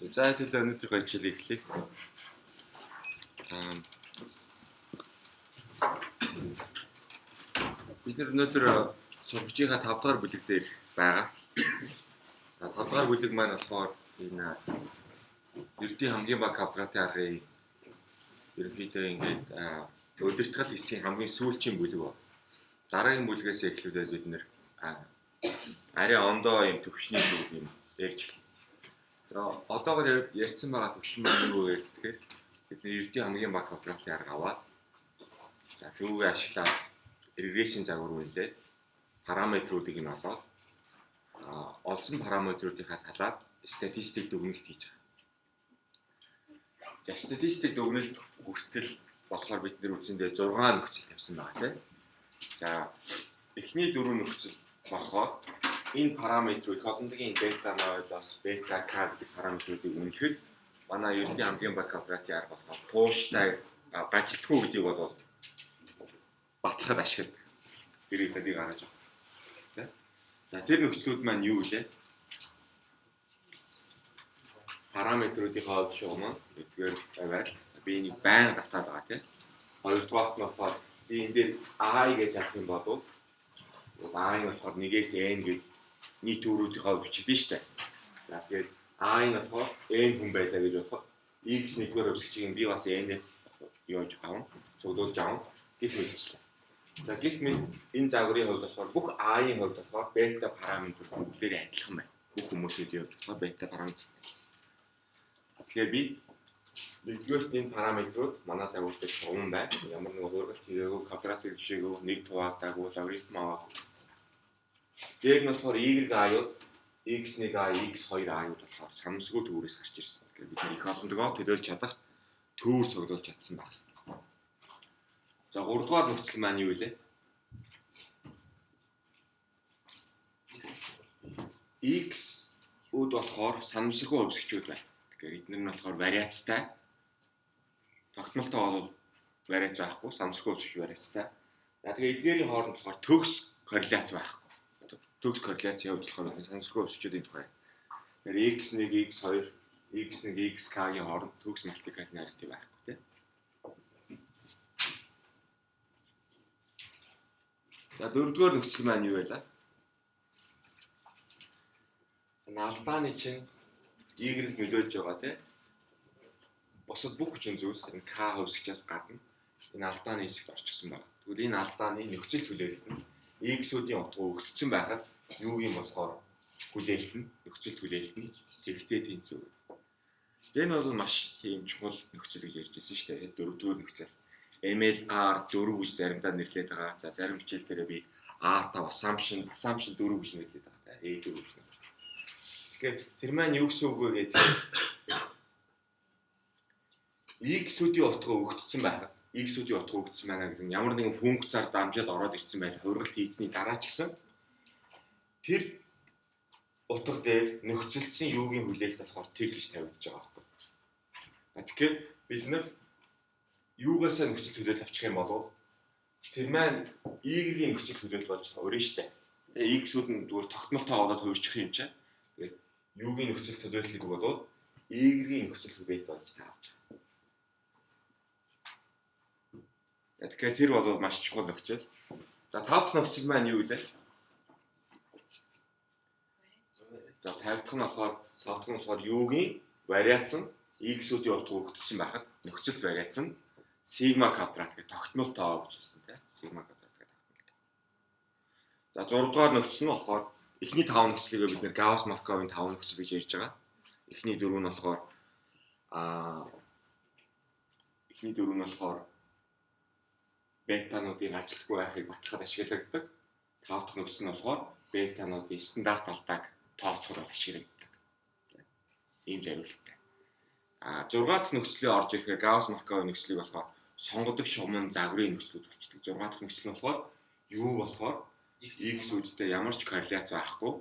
За тэгэл өнөөдрийн хичээлийг эхлэе. Бид өнөөдөр сургуулийн 5 дугаар бүлэг дээр байгаа. 5 дугаар бүлэг маань болохоор энэ ердийн хамгийн бага квадратын аргын ерөнхийдөө ингээд удирдгал хэсгийн хамгийн сүүлчийн бүлэг ба. Дараагийн бүлгээс эхлүүлээд бид нэр арай ондоо юм төвшний зүйл юм ярьж эхэллээ. За одоогоор ярьсан байгаа төвшин маань юу вэ гэхээр бид ердийн хамгийн бага квадратын арга аваад за түүгээ ашиглаад регрессийн загвар үйлээ параметруудыг нь олоод олсон параметруудынхаа талаар статистик дүгнэлт хийж байгаа. За статистик дүгнэлт хүртэл болохоор бид нэр үндсэндээ 6 нөхцөл тавьсан байгаа тийм. За эхний 4 нөхцөл болохоор энэ параметрыг холбооны бета ноодоос бета к гэх параметруудыг үнэлэхэд манай ердийн хамгийн бага квадратын арга болохоор тууштай гажилтгүй гэдгийг бол батлахад ашигладаг. Тэрийг гаргаж байгаа. За тэр нөхцлүүд маань юу вэ? Параметруудын шугам нь нэгдүгээр байвал би энийг байн давтаад байгаа тийм. Хоёрдугаарт нь болохоор би энэ дээр i гэж авах юм бол i нь болохоор 1-ээс n гэж нийт төрүүдийнхөө бичиж штэ. За тэгээд i нь болохоор n хүн байлаа гэж бодоход x нэгдүгээр өсгчийг би бас n яаж авах, цуглуулж авах гэх мэтчлээ. За гэх мэт энэ загварын хувьд болохоор бүх i-ийн хувьд болохоор бета параметр бүгдээрээ адилхан байна. Бүх хүмүүсийн хувьд болохоор бета параметр. Тэгэхээр би нэгдүгээрт энэ параметрууд манай загвартай шугам байна. Ямар нэг хургалт хийгээгүй, квадрацыг жишээгүй, нэг туваагаагүй, логарифм аваа. Дээр нь болохоор y-ууд, x1i, x2i-ууд болохоор самсгүй төвөөс гарч ирсэн. Тэгэхээр бид их олондгоо төлөөлж чадах төвөр цуглуулж чадсан байх хэвээр. За 3 дугаар нөхцөл маань юу вэ? X-ууд болохоор самсгүй өвсгчүүд байна. Тэгэхээр эдгээр нь болохоор вариацтай. Тогтмолтой бол вариац байхгүй, самсгүй өвсгч вариацтай. За тэгээ эдгээрийн хооронд болохоор төгс корреляц байхгүй. Төгс корреляцийн хувьд болохоор самсгүй өвсгчүүдийн тухай. Тэгэхээр x1, x2, x1, xk-ийн хооронд төгс мультипликатив байхгүй тийм. За дөрөвдүгээр нөхцөл маань юу байлаа? Албаны чинь y-г нөлөөлж байгаа тийм. Босод бүх хүчин зүйлс энэ k хөвсгчээс гадна энэ алдааны хэсэгт орчихсон байна. Тэгвэл энэ алдааны нөхцөл хүлээлт нь x-үүдийн утга өгөгдсөн байхад юу юм болохоор хүлээлт нь нөхцөл хүлээлт нь тэгтээ тэнцүү. Энэ бол маш тийм чухал нөхцөл гэж ярьж байсан шүү дээ. Дөрөвдүгээр нөхцөл. MLR 4 гэж заримдаа нэрлэдэг байгаа. За зарим хичээл дээр би A5 assumption 4 гэж нэрлэдэг байгаа. A4 гэж. Тэгэхээр тэр маань юу гэсэн үг вэ гэдэг x-үүдийн утга өгөгдсөн байхад x-үүдийн утга өгөгдсөн байна гэдэг нь ямар нэгэн функцаар дамжаад ороод ирсэн байл хувиргалт хийцний дараа ч гэсэн тэр утга дээр нөхцөлдсөн юугийн хүлээлт болохоор тэг гэж тавигдаж байгаа байхгүй. Тэгэхээр бид нар юугаасаа нөхцөл хүлээлт авчих юм бол тэр маань y-ийн нөхцөл хүлээлт болж өрнө штэ. Тэгээ x-үүд нь зүгээр тогтмолтой болоод хувирчих юм чинь. Тэгээд юугийн нөхцөл хүлээлт гэдэг бол y-ийн нөхцөл хүлээлт болж таарч байгаа. Тэгэхээр тэр бол маш чухал нөхцөл. За 5 дахь нөхцөл маань юу вэ? За 50 дахь нь болохоор юугийн вариац нь x-үүдийн утга өгөгдсөн байхад нөхцөлт вариац нь сигма квадрат гэх тогтмолтой гэж хэлсэн тийм. Сигма квадрат гэх тогтмолтой. За 6 дугаар нөхцөл нь болохоор эхний 5 нөхцөлийг бид нэр Гаусс-Марковын 5 нөхцөл гэж ярьж байгаа. Эхний 4 нь болохоор бетануудын ажилтгүй байхыг батлахад ашигладаг. 5 дахь нөхцөл нь болохоор бетануудын стандарт алдааг тооцоход ашигладаг. Ийм зориулттай. 6 дахь нөхцөлөөр орж ирэхээр Гаусс-Марковын нөхцөлийг болохоор сонгодог шугамын загварын нөхцлүүд болчихдог. 6 дахь нөхцөл нь болохоор юу болохоор x-үүдтэй ямар ч корреляц байхгүй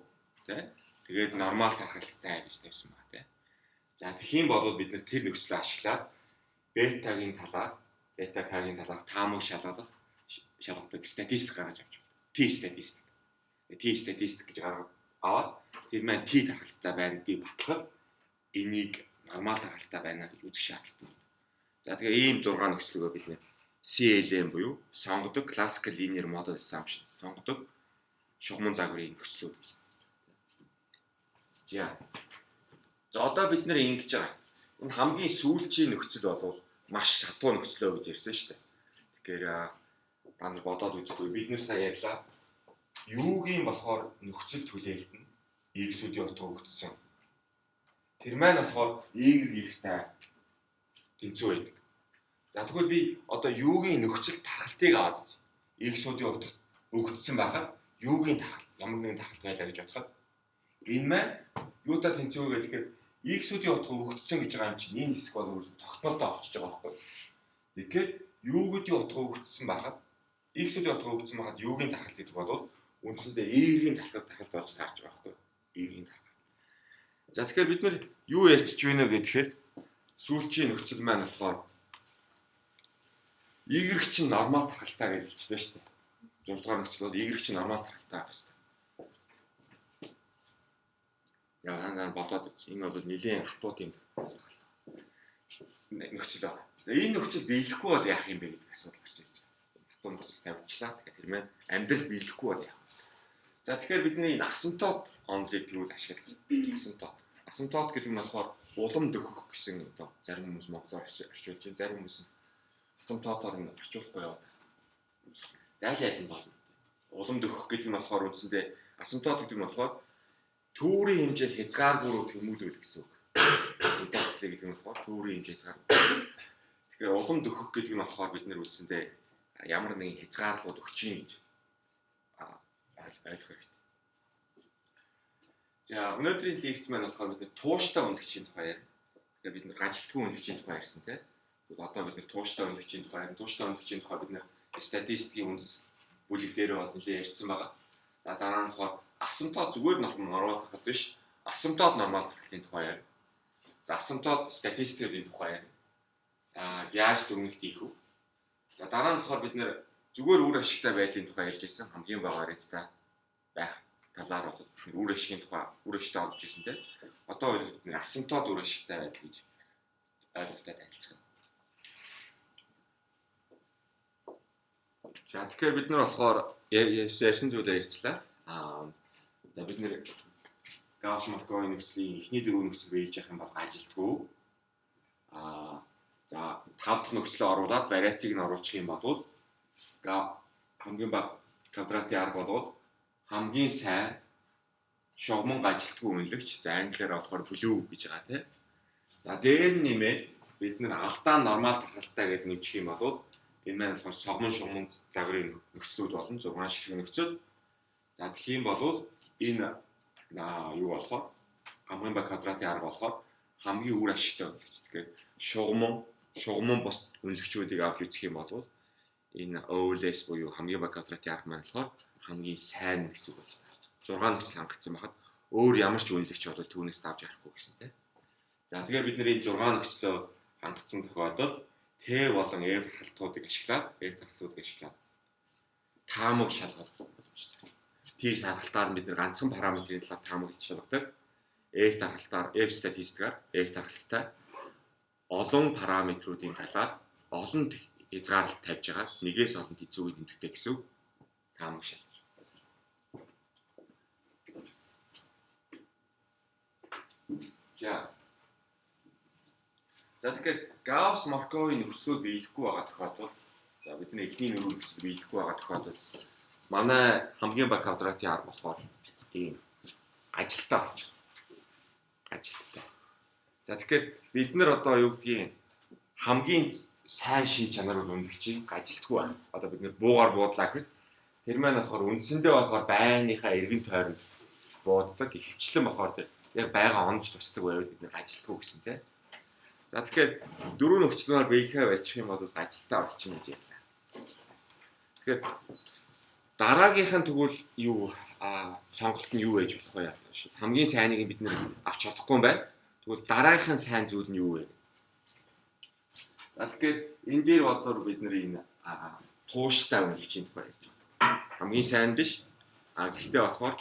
тий. Тэгээд нормал тархалттай гэж тавьсан байна тий. За тэгхийн бол бид нэр тэр нөхцөлөө ашиглаад бета-гийн талаар таамаг шалгадаг статистик гаргаж авч байна. T-статистик. T-статистик гэж гаргаад аваад тэр маань T тархалттай байна гэдгийг батлахад энийг нормал тархалтай байна гэж үзэх шаардлагатай. За тэгээ ийм 6 нөхцөлгөө бид нэр CLM буюу сонгодог Classical Linear Model Assumption сонгодог шугамн загварын нөхцлүүд гэж. За одоо бид нэр ингэж байгаа. Энэ хамгийн сүүлчийн нөхцөл бол маш шатуу нөхцлөө гэж ярьсан шүү дээ. Тэгэхээр та нар бодоод үзтгүй бид нэр сая ярьлаа. Юугийн болохоор нөхцөл түлээлт нь X-үүдийн утга өгдсөн. Тэр маань болохоор Y-тэй тэнцүү байдаг. За тэгвэл би одоо юугийн нөхцөл тархалтыг аваад үз. X-үүдийн утга өгдсөн байхад юугийн тархалт ямар нэгэн тархалт байлаа гэж бодоход энэ маань юутай тэнцүү гэхээр X-үүдийн утга өгдсөн гэж байгаа юм чинь энэ хэсэг бол тогтмолтой олчж байгаа байхгүй. Тэгэхээр юугийн утга өгдсөн байхад X-үүдийн утга өгдсөн байхад юугийн тархалт гэдэг бол үндсэндээ Y-ийн тархалт болж таарч байгаа байхгүй. Y-ийн тархалт. За тэгэхээр бид нэр юу ярьчих вэ гэхээр сүүлчийн нөхцөл маань болохоор Y чинь нормал тархалтай гэж хэлчихлээ шүү дээ. 6 дугаар нөхцөл бол Y чинь нормал тархалтай байх хэрэгтэй. Яа ханаа бодоод үз. Энэ бол нэлийн хатуу тийм нөхцөл байна. За энэ нөхцөл биелэхгүй бол яах юм бэ гэдэг асуудал гарч ирж байна. Хатуу нөхцөл тавьчихлаа. Тэгэхээр тэр маань амьдрал биелэхгүй бол яах вэ? За тэгэхээр бидний энэ асимптот онолыг тэрүүл ашигладаг. Асимптот гэдэг нь болохоор улам дөхөх гэсэн одоо зарим хүмүүс монголоор орчуулж байна. Зарим хүмүүс асимптотоор нь орчуулахгүй яваад. Зайл нь болно. Улам дөхөх гэдэг нь болохоор үндсэндээ асимптот гэдэг нь болохоор төврийн хэмжээ хязгааргүй тэмүүлвэл гэсэн үг. Асимптот гэдэг нь болохоор төврийн хэмжээ хязгааргүй. Тэгэхээр улам дөхөх гэдэг нь болохоор бид нэр үндсэндээ ямар нэгэн хязгаарлууд өгч юм гэж ойлгох хэрэгтэй. За өнөөдрийн лекц маань болохоор бид тууштай үнэлэгчийн тухай ярина. Тэгэхээр бид ганцлтгүй үнэлэгчийн тухай ярьсан тийм. Одоо бид тууштай үнэлэгчийн тухай ярина. Тууштай үнэлэгчийн тухай бид статистикийн үндэс бүлэг дээр бол нэлээд ярьсан байгаа. За дараа нь болохоор асимптот зүгээр нормал тархалт биш. Асимптот нормал тархалтын тухай ярина. За асимптот статистикийн тухай ярина. Яаж дүгнэлт хийх вэ? За дараа нь болохоор бид зүгээр үр ашигтай байдлын тухай ярьж байсан. Хамгийн бага хэрэгцээ байх талаар бол үр ашигын тухай үр ашигтай олж ирсэн тийм. Одоо бид асимптот үр ашигтай байдал гэж ойлголттой танилцсан. За тэгэхээр бид нар болохоор ярьсан зүйлээ ярьчлаа. За бид нэр Gauss-Markov нөхцөлийн эхний дөрвөн нөхцөл биелж явах юм бол ажилтгүй. За 5 дахь нөхцөлөө оруулаад вариацийг нь оруулах юм бол хамгийн бага квадратын арга бол хамгийн сайн шугамн ажилтгүй үнэлэгч. За англиар болохоор blue гэж байгаа тийм. За дээр нэмээд бид нэр алдаа нормал тархалтай гэж нэмчих юм бол энэ маань болохоор шугамн загварын нөхцлүүд болон 6 ширхэг нөхцөл. За тэгэх юм бол энэ юу болохоор хамгийн бага квадратын арга болохоор хамгийн үр ашигтай үнэлэгч. Тэгэхээр шугамн бос үнэлэгчүүдийг авч үзэх юм бол энэ OLS буюу хамгийн бага квадратын арга маань болохоор хамгийн сайн гэсэн үг байна. 6 нөхцөл хангагдсан байхад өөр ямар ч үнэлэгч бол түүнээс авч харахгүй гэсэн тийм. За тэгэхээр бид нэр энэ 6 нөхцлөө хангагдсан тохиолдолд Т болон F тархалтуудыг ашиглаад таамаг шалгалах боломжтой. T тархалтаар бид ганцхан параметрын талаар таамаг шалгадаг. F тархалтаар F статистикаар F тархалттай олон параметруудын талаар олон хязгаарлалт тавьж байгаа. Нэгээс олон хэцүүг тэмдэгтэй гэсэн үг таамаг шалгаж. За тэгэхээр Gauss-Markovын нөхцлүүд биелэхгүй байгаа тохиолдолд за бидний эхний нөрөө нөхцөл биелэхгүй байгаа тохиолдолд манай хамгийн бага квадратын арга болохоор ийм ажилтаа болж байгаа. Ажилтаа. За тэгэхээр бид нар одоо юу гэдгийг хамгийн сайн шин чанарыг үнэлэгчийн ажилтгүй байна. Одоо бид нэр буугаар буудлаа гэхэд тэр маань болохоор үндсэндээ болохоор байныхаа эргэн тойронд бууддаг ихвчлэн болохоор яг байга онж тусдаг байвал бид нэр ажилтгүй гэсэн тийм. За тэгэхээр дөрөв нөхцлөөр биелэхээ болчих юм бол ажилтаа болчихно гэж ярьлаа. Тэгэхээр дараагийнх нь тэгвэл юу сонголт нь юу байж болох вэ? Хамгийн сайныг бид нэр авч чадахгүй юм байна. Тэгвэл дараагийнх нь сайн зүйл нь юу вэ? За тэгэхээр энэ дээр бодоор бид нэр энэ тууштай үнэлэгчийн тухай ярьж байна. Хамгийн сайн биш. Гэхдээ болохоор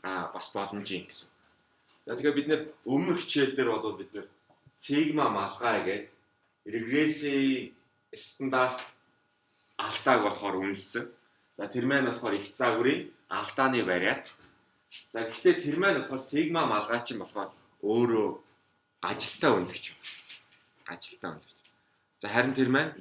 бас боломжийн гэсэн. За тэгэхээр бид нэр өмнөх хичээл дээр бол бид нэр сигма малгай гэдэг регрессийн стандарт алдааг болохоор үнэлсэн. За тэр маань болохоор их загварын алдааны вариант. За гэхдээ тэр маань болохоор сигма малгай чинь болохоор өөрөө ажилтаа үнэлэгч. Ажилтаа үнэлэгч. За харин тэр маань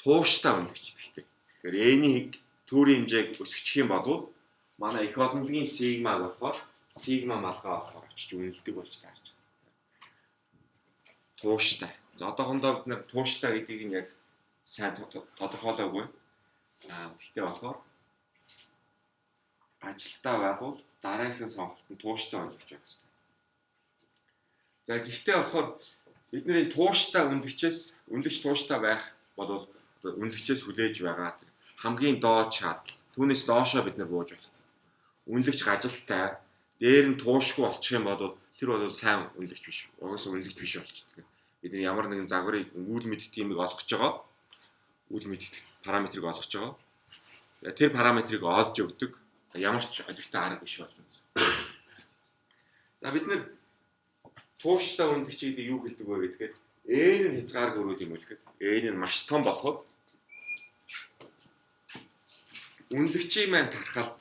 тууштай үнэлэгч гэхдээ. Тэгэхээр N-ийн төрийн хэмжээг өсгөчих юм бол манай их олонлогийн сигмаг болохоор сигма малгай болохоор очиж үнэлдэг болж таарч байна. Тууштай. За одоохондоо бид нэр тууштай гэдгийг нь яг сайн тодорхойлоогүй. Гэхдээ болохоор ажилтаа байгуул дараагийн сонголтод тууштай үнэлж явах хэрэгтэй. За гэхдээ болохоор бидний тууштай үнэлэгч тууштай байх бол үнэлэгчээс хүлээж байгаа хамгийн доод шаардлага. Түүнээс доошоо бид нар бууж болох. Үнэлэгч ажилттай дээр нь туушгүй болчих юм бол тэр бол сайн үнэлэгч биш. Угаасаа үнэлэгч биш болчихдог. Бид нар ямар нэгэн загварыг үйл мэддэг юмыг олгож байгаа. Үйл мэддэг параметрыг олгож байгаа. Тэр параметрыг олж өгдөг. Ямар ч олигтой арга биш болно. За бид нар тууштай үнэлэгч гэдэг юу хэлдэг вэ гэхээр N нь хязгааргүй өрөөд юм үлгэхэд N нь маш том болоход үнэлэгчийн маань тархалт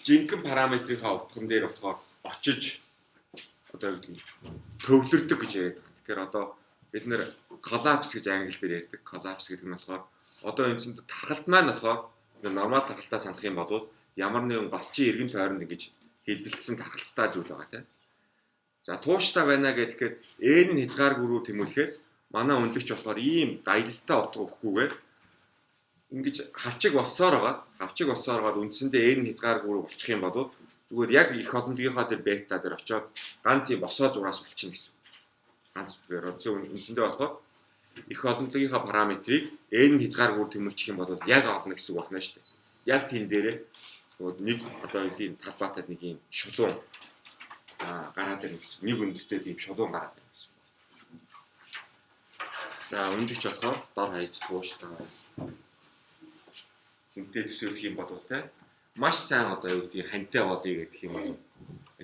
жинхэнэ параметрийнхаа утган дээр болохоор очиж одоо юу гэдэг төвлөрдөг гэж яриад. Тэгэхээр одоо бид нэр коллапс гэж англиар ярьдаг. Коллапс гэдэг нь болохоор одоо эндсэнд тархалт маань болохоор нормал тархалтаа сандах юм бол ямар нэгэн голчийн эргэн тойронд ингэж хилбэлцсэн тархалттай зүйл байгаа тийм. За тууштай байна гэхээр N нь хязгааргүй рүү тэмүүлэхээр манай үнэлэгч болохоор ийм даялалтай утга өгөхгүйгээр ингэж хавчиг болсоор байгаа үндсэндээ N хязгааргүй рүү болчих юм бол зүгээр яг их олонлогийнхоо тэр бета дээр очиод ганц юм босоо зураас болчихно гэсэн. Ганц зүгээр үндсэндээ болохоор их олонлогийнхоо параметрыг N хязгааргүй тэмүүлчих юм бол яг олно гэсэн үг болно шүү дээ. Яг тийм дээрээ нэг одоо ийм талбайтай нэг ийм шулуун гараад ирнэ гэсэн. Нэг өндөртэй ийм шулуун гараад ирнэ гэсэн. За үнэлэгч болохоор дор хаяж тууштай. Тэнтэй төсөөлөх юм бол те маш сайн одоо юу гэдэг хантай болъё гэдэг юм бол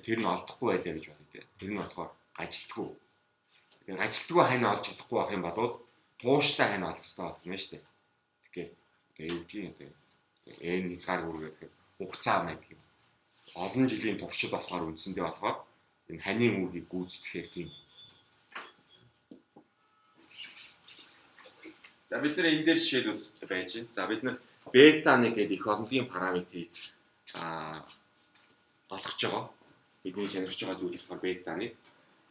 тэр нь олдохгүй байлаа гэж бодъё те. Тэр нь болохоор ажилтгүй. Тэгэхээр ажилтгүй хань олж чадахгүй байх юм бол тууштай хань олох хэрэгтэй болно шүү дээ. Тэгэхээр юу гэдгийг одоо N хязгааргүй гэдэг хугацаа байдаг юм. Олон жилийн туршид болохоор үндсэндээ болохоор энэ ханийн үүргийг гүйцэтгэхээр тийм. За бид нэр энэ дээр жишээлбэл байж байна. За бид нэр бета 1 гэдэг их олонлогийн параметрийг олгож байгаа. Бидний сонирхож байгаа зүйл болохоор бета 1.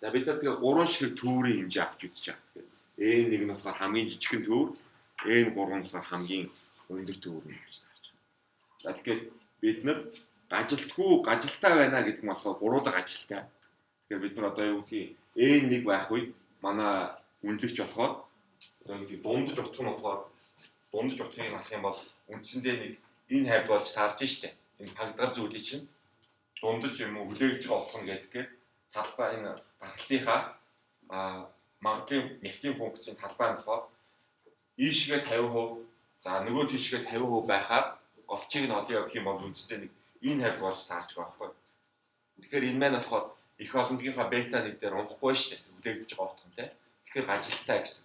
За бид нар тэгээ 3 шиг төвөрийн хэмжээ авч үзэж байгаа. N1 нь болохоор хамгийн жижигхэн төвөр, N3 нь болохоор хамгийн өндөр төвөр юм гэж таарч байна. За тэгэхээр бид нар ажилттай байна гэдэг нь болохоор гурван ажилттай. Тэгэхээр бид нар одоо юу гэдгийг N1 байх үед манай үнэлэгч болохоор одоо ингэ дундаж утга нь болохоор дундаж утгыг авах юм бол үндсэндээ нэг энэ хайд болж таарж штэ. Энэ хагдгар зүйлийг чинь дундаж юм уу хүлээгж байгаа утга нь гэдэг талбай энэ тархалтынхаа магадлалын нефтийн функцийн талбай нь болохоор ийшгээ 50%, за нөгөө тийшгээ 50% байхаар голчийг нь олон явах юм бол үндсэндээ нэг энэ хайд болж таарч байгаа байхгүй. Тэгэхээр энэ маань болохоор их олонлогийнхаа бета 1 дээр унахгүй штэ. Хүлээгдэж байгаа утга нь те. Тэгэхээр ажилттай гэсэн.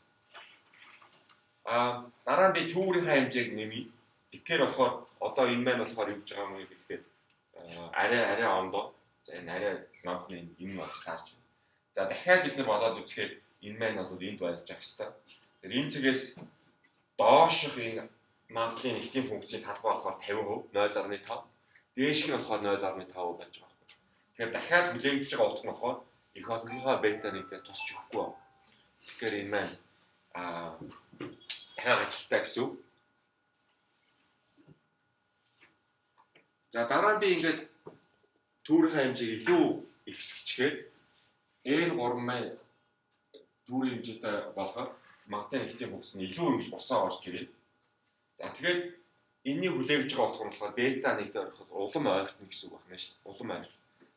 Дараа нь би төвөрийнхаа хэмжээг нэмье. Тэгэхээр болохоор одоо энэ маань болохоор юу гэж байгаа юм бэ гэхээр арай ондоо. За энэ арай номхны энэ болж таарч байна. За дахиад бид нар бодоод үзэхээр энэ маань бол энд байж ах хэвээр. Тэгэхээр энэ цэгээс доошх энэ магадлалын нефтийн функцийн талбай болохоор 50%, 0.5. Дээшг нь болохоор 0.5% болж байгаа. Тэгэхээр дахиад хүлээгдэж байгаа утга нь болохоор их олонлогийнхаа бета 1 дээр тусч өгөхгүй байна. Тэгэхээр энэ маань дахиад ажилттай гэсэн үг. За дараа нь би ингээд түүрийнхаа хэмжээг илүү ихсгэчихээр N3 маань түүрийн хэмжээтэй болохоор магадлалын нефтийн функц нь илүү ингэж босоо орж ирээ. За тэгээд энэний хүлээгдэж байгаа утга нь болохоор бета 1 дээр ороход улам ойртно гэсэн үг байна шүү дээ. Улам ойр.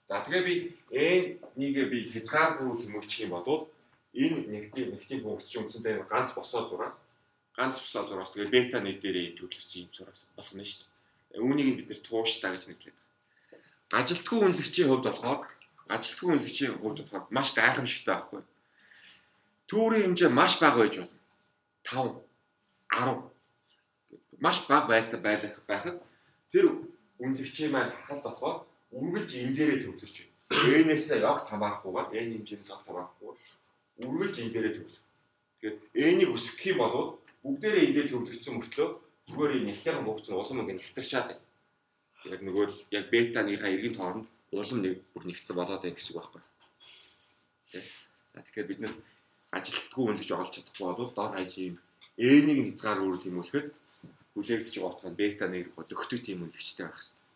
За тэгээд би N1-гээ би хязгааргүй тэмүүлчих юм бол энэ нефтийн функц үндсэндээ ганц босоо зураас тэгээд бета 1 дээрээ төвлөрсөн юм зураас болно шүү дээ. Үүнийг бид нэр тууштай гэж нэрлэдэг. Ажилтгүй үнэлэгчийн хувьд болохоор маш гайхамшигтай байхгүй. Түүрийн хэмжээ маш бага байж болно. 5, 10 маш бага байхад тэр үнэлэгчийн маань харахад болохоор үргэлж энэ дээрээ төвлөрч байна. N-ээс огт хамаарахгүйгээр N хэмжээс огт хамаарахгүйгээр үргэлж энэ дээрээ төвлөрч. Тэгэхээр N-ийг өсгөх юм бол бүгдээрээ энэ дээр төвлөрсөн мөртлөө зүгээр энэ нягтарын хуугч нь улам ингэ нягтаршаад байна. Яг нөгөө л яг бетаныхаа эргэн тооронд улам нэг бүр нягтар болоод байна гэсэн үг байхгүй. Тэ. Тэгэхээр бид нэр ажилтгүй үнэлж олж чадахгүй бол дор хаяж ийм N-ийг хязгаар өөрөөр тэмүүлэхэд хүлээгдэж байгаа утга нь бета нэр дөхтөг тийм үнэлэгчтэй байх хэрэгтэй.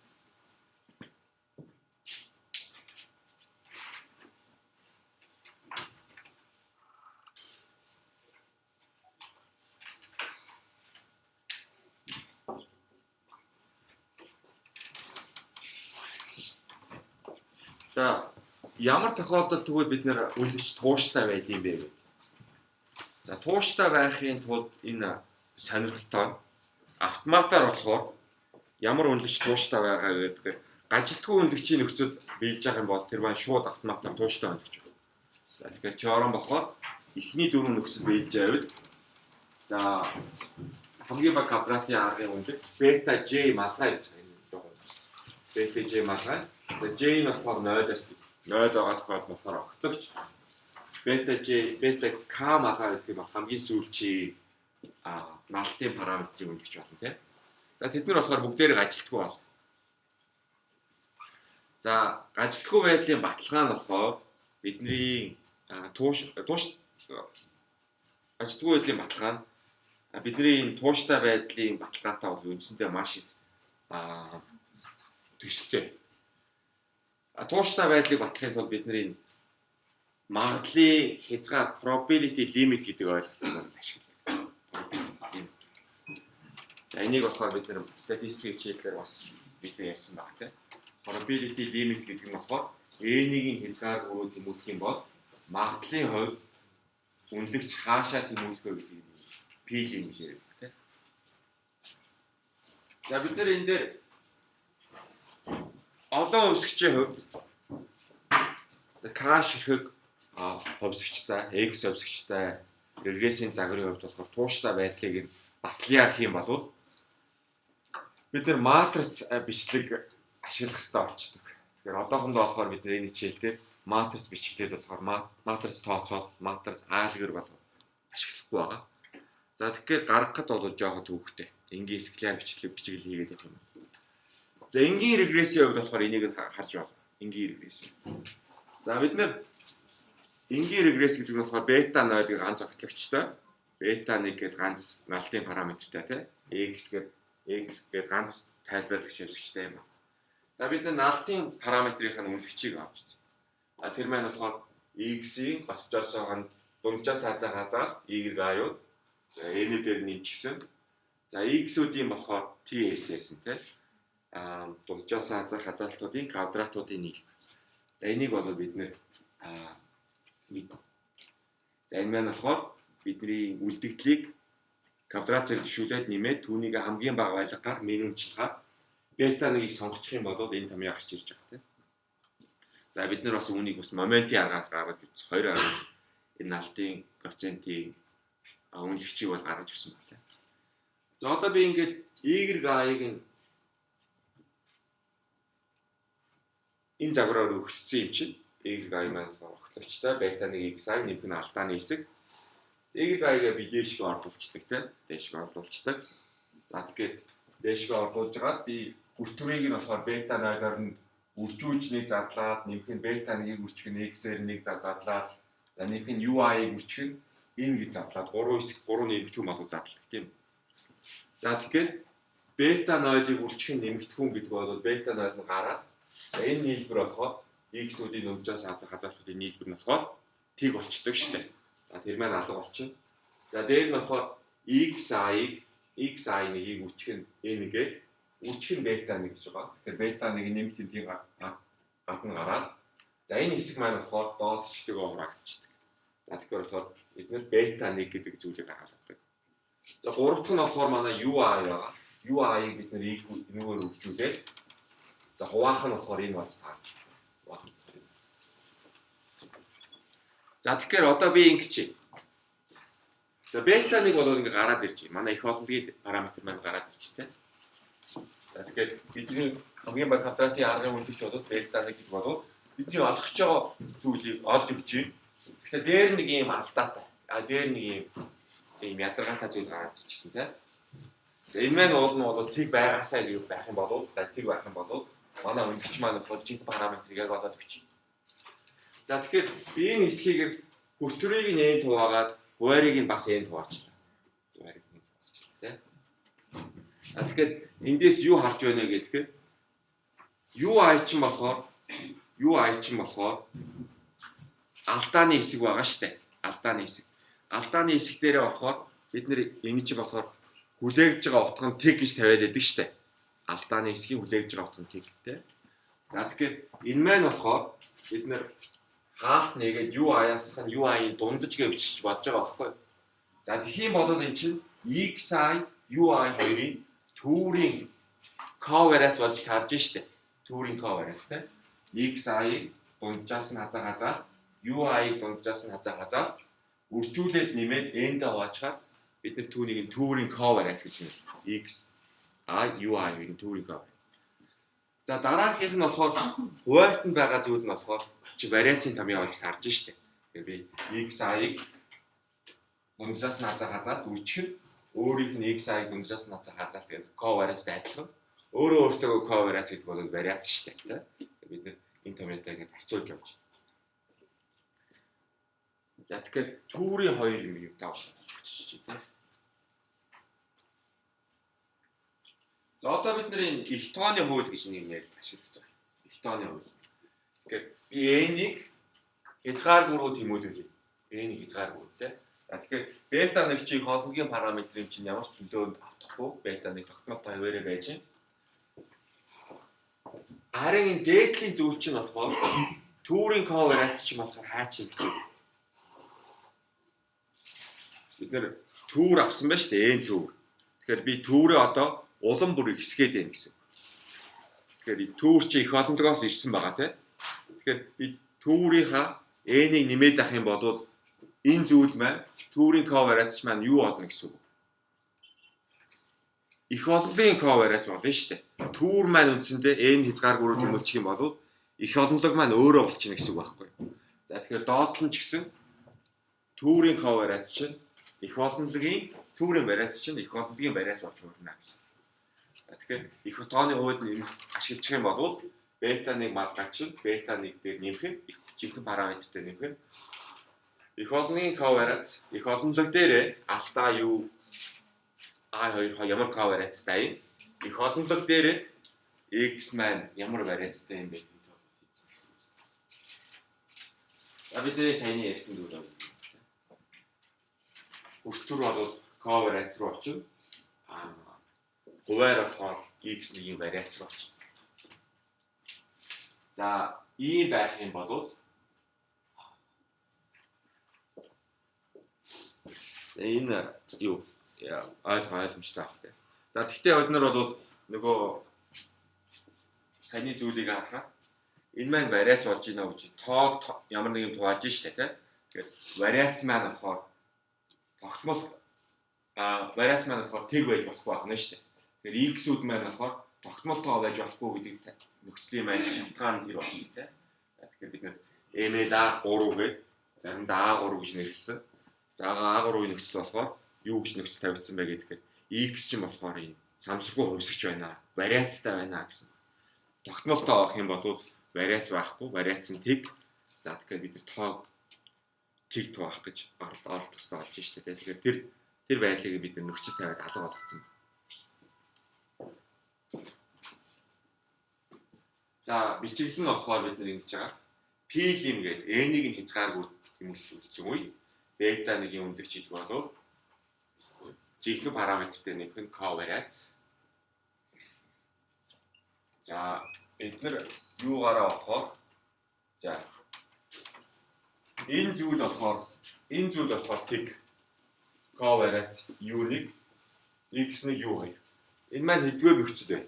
За ямар тохиолдолд тэгвэл бид нэр үнэлэгч тууштай байдığım бэ гэвэл. За тууштай байхын тулд энэ сонирхолтой автоматар болохоор ямар үнэлэгч тууштай байгаа гэдэг ажилтгүй үнэлэгчийн нөхцөл биелж байгаа юм бол тэр маань шууд автоматар тууштай үнэлэгч байна. За тэгэхээр теорем болохоор эхний дөрвөн нөхцөл биелж байвал за хамгийн бага квадратын аргын үнэлэгч бета j малгай гэж байна. Бета j малгай. J нь болохоор 0-аас 0 байгаа тохиолдолд болохоор огтлогч бета k малгай гэх юм хамгийн сүүлчийн налтын параметрыг үнэлж байна тийм. За тэд нар болохоор бүгдээрээ ажилтгүй байна. За ажилтгүй байдлын баталгаа нь болохоор бидний ажилтгүй байдлын баталгаа нь бидний энэ тууштай байдлын баталгаатай бол үндсэндээ маш их төстэй. Тууштай байдлыг батлахын тулд бидний магадлалын хязгаар probability limit гэдэг ойлголтыг ашиглана. За энийг болохоор бид нэр статистикийн хичээлээр бас биелэн ярьсан байна тийм. Probability limit гэдэг нь болохоор n-ийн хязгаар өрөө тэмүүлэх юм бол магадлалын хувьд үнэлэгч хаашаа тэмүүлэх вэ гэдэг p limit гэдэг тийм. За бид нар энэ дээр олон хувьсгчийн хувьд k ширхэг хувьсгчтай, x хувьсгчтай, регрессийн загварын хувьд болохоор тууштай байдлыг батлая гэх юм бол бид нар матриц бичлэг ашиглах хэрэгтэй болчихдог. Тэгэхээр одоохондоо болохоор бид энэ хичээлдээ матриц бичигдэл болохоор матриц тооцоол, матриц аалгэр бол ашиглахгүй байгаа. За тэгэхээр гаргахад бол жоохон төвөгтэй. Энгийн скляр бичлэг хийгээд явах юм. За энгийн регрессийн хувьд болохоор энийг харж байна. Энгийн регресс. За бид нэр энгийн регресс гэдэг нь болохоор бета 0-ыг ганц огтлогчтой, бета 1 гэдэг ганц налтын параметртай тийм. X гэдэг ганц тайлбарлагч хэвсэгчтэй юм. За бид налтын параметрийн үнэлэгчийг авч үзье. Тэр маань болохоор x-ийн голчоос ханд дунджаас хазаад y аюуд n дээр нэмчихсэн. За x-үүдийн болохоор TSS нь тийм. Дунджаас хазаалтуудын квадратуудын нийлбэр. За энийг бол бид нэр мэд. За энэ маань болохоор бидний үлдэгдлийг квадрат зэрэгшүүлээд нэмээд түүнийг хамгийн бага байлгаар минимумчлахаар бета 1-ийг сонгочих юм бол энэ томьёо гарч ирж байгаа тийм. За бид нар бас үүнийг бас моментын аргаар гаргаж үзсэн. Хоёр аргаар энэ налтын коэффициентийн үнэлэгчийг бол гаргаж ирсэн байна. За одоо би ингээд y-ыг энэ загвараар өгсөн юм чинь y маань огтлогчтой бета 1 x-ийг нэмэх нь алдааны хэсэг. Y-гээ би дээшгээ орлуулчихдаг тийм. Дээшгээ орлуулчихдаг. За тэгэхээр дээшгээ орлуулж байгаа би бүртгэрийг нь болохоор бета 0-оор нь үржүүлж нэг задлаад нэмэх нь бета 1-ийг үржих нь x-ээр нэг задлаад за нэмэх нь ui-ийг үржих нь энэ гэж задлаад 3 хэсэг 3 нэмэгдэхүүн болго задлагдаг тийм. За тэгэхээр бета 0-ийг үржих нь нэмэгдэхүүн гэдэг бол бета 0 нь гараад за энэ нийлбэр болохоор x-үүдийн нөлөөс хазаалтуудын нийлбэр нь болохоор тэг болчдөг шүү дээ. За тэр маань алга болчихно. За дээр нь болохоор x-i-ийг үржих нь n-гээ үржих нь бета 1 гэж байгаа. Тэгэхээр бета 1 нэмэлт тэмдгийн гадна гараад за энэ хэсэг маань болохоор доод хэсэгтэйгээ хуваагдчихдаг. За тэгэхээр болохоор бид нэр бета 1 гэдэг зүйлийг гаргаад авдаг. За гурав дахь нь болохоор манай ui байгаа. ui-ийг бид нэр энэгээр үржүүлээд за хуваах нь болохоор энэ болж таа. За тэгэхээр одоо би ингэж За бета 1 бол ингээ гараад ирж байна. Манай их олонгийн параметр маань гараад ирж байна. За тэгэхээр бидний хамгийн баг квадратын аргын үнэлэгч бол бета 1 гэдэг бол бидний олох гэж байгаа зүйлийг олж өгч юм. Тэгэхээр дээр нэг ийм алдаатай. Дээр нэг ийм ядаргаатай зүйл гараад ирчихсэн тийм. За энэ маань уул нь бол тэг байгаасаа гэж байх юм бол тэг байх юм бол манай үнэлэгч маань бол жинхэнэ параметрыг яг олоод өгч. За тэгэхээр энэ хэсгийг хүртвэрийг нь хуваагаад хуваарийг нь бас хуваачлаа. Хуваарийг нь тийм. Тэгэхээр эндээс юу харж байна гэхээр UI чинь болохоор алдааны хэсэг байгаа штэ. Алдааны хэсэг. Алдааны хэсэг дээрээ болохоор бид нэр энэ чинь болохоор хүлээгдэж байгаа утга нь тэг гэж тавиад байдаг штэ. Алдааны хэсгийн хүлээгдэж байгаа утга нь тэг гэдэг. За тэгэхээр энэ маань болохоор бид нэр хаалт нэгээд UI-аас нь UI-ийн дундаж гэж бичиж бодож байгаа байхгүй. За тэгхийн бол энэ чинь XI UI хоёрын түүрийн coverage болж тарж штэ. Түүрийн coverage тийм. XI дунджаас нь хазаа UI дунджаас нь хазаа үржүүлээд нэмээд end хуваачаар бид нар түүнийг түүрийн coverage гэж нэрлэв. XI UI хоёрын түүрийн coverage. За дараагийнх нь болохоор хуваартанд байгаа зүйл нь болохоор чи вариацийн томьёо болж тарж штэ. Тэгэхээр би XI-ыг дунджаас нь хазаа үржих өөрийнх нь XI-ыг дунджаас нь хазаа гэдэг coverage-тай адилхан. Өөртөө coverage гэдэг бол вариац штэ. Бид нар энэ томьёотой ингэ харьцуулж явж байна. За тэгэхээр түүрийн хоёр юм таавал бичиж байна. За одоо бид нэр их тооны хууль гэж нэг нэр ашиглаж байгаа. Их тооны хууль. Тэгэхээр би n-ийг хязгааргүй руу тэмүүлүүлье. N-ийг хязгааргүй те. За тэгэхээр бета 1 чиг хоолойгийн параметрын чинь ямар ч төлөөнд автахгүй бета 1 тогтмолтой хаваараа байж байна. Харин энэ дээдлийн зүйл чинь болохоор түүрийн coverage чинь болохоор хаачин гэсэн. Бид нэр түүр авсан байна шүү дээ, n түүр. Тэгэхээр би түүрээ одоо улам бүр ихсгээд байна гэсэн. Тэгэхээр түүр чи их олонтгоос ирсэн байгаа тийм. Тэгэхээр би түүрийнхаа n-ийг нэмээд авах юм бол энэ зүйл маань түүрийн coverage маань юу болно гэсэн үг. Их олонлын coverage болно шүү дээ. Түүр маань үндсэндээ n хязгааргүй руу тэмүүлчих юм бол их олонлог маань өөрөө болчихно гэсэн үг байхгүй. За тэгэхээр доотлон ч гэсэн түүрийн coverage чинь их олонлогийн түүрийн вариац чинь их олонлогийн вариац болж өрнө гэсэн. Тэгэхээр их тооны хууль нь ашиглах юм бол бета 1 малгай чинь бета 1 дээр нэмэхэд их жинхэнэ параметртэй нэмэхэд их олонлогийн coverage их олонлог дээр алдаа юу I2 ямар coverage-тай их олонлог дээр x маань ямар вариацтай юм бэ гэдэг хэлсэн. За бидний саяны ярьсан зүйл байна. Хүртвэр бол coverage руу очив. Хуваар болохоор x-ийн вариац руу очив. За ийм байх юм бол за энэ юу ойлгомжтой байх тийм. За тэгтээ бид нар бол нөгөө саяны зүйлийг харахад энэ маань вариац болж байна гэж тоог ямар нэг юм тувааж штэ тийм. Тэгээд вариац маань болохоор тогтмол вариац маань болохоор тэг байж болохгүй байна штэ. Тэгэхээр x-үүд маань болохоор тогтмолтой байж болохгүй гэдэг нөхцөлийн маань шалтгаан тэр байна тийм. Тэгэхээр бид нэр ML-A3 гээд заримдаа A3 гэж нэрлэсэн. За A3-ийн нөхцөл болохоор юу гэж нөхцөл тавигдсан бэ гэхээр x ч юм болохоор юм самсргүй хувьсгч байна. Вариацтай байна гэсэн. Тогтмолтой авах юм бол вариац байхгүй, вариац нь тэг. За тэгэхээр бид нар тоог тэг туваах гэж оролдох хэрэгтэй болж штэ. Тэгэхээр тэр байдлыг бид нөхцөл тавиад алга болгоцсон. За бичиглэл нь болохоор бид нар ингэж байгаа. P-lim гэдэг n-ийг нь хязгааргүй хэмжүүлсэн үе. Бета 1-ийн үнэлэгч хэлэх болов жинхэнэ параметртэй нэмэх нь coverage. За эдгээр юугаараа болохоор за энэ зүйл болохоор тэг coverage u1 x1 u2. Энэ маань хэдгээр нөхцөл вэ?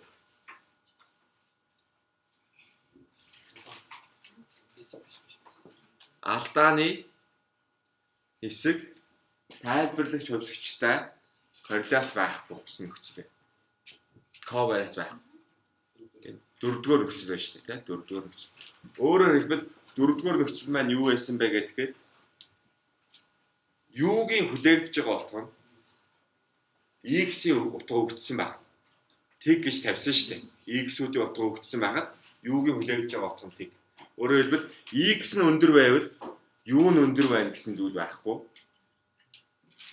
Алдааны хэсэг тайлбарлагч хувьсгчтай корреляц байхгүй гэсэн нөхцөл. Ковариац байхгүй. Дөрөвдүгээр нөхцөл байна шүү дээ, дөрөвдүгээр нөхцөл. Өөрөөр хэлбэл дөрөвдүгээр нөхцөл маань юу байсан бэ гэхээр U-гийн хүлээгдэж байгаа утга нь X-ийн утга өгдсөн байна. Тэг гэж тавьсан шүү дээ. X-үүдийн утга өгдсөн байгаад U-гийн хүлээгдэж байгаа утга нь тэг. Өөрөөр хэлбэл X нь өндөр байвал U нь өндөр байна гэсэн зүйл байхгүй.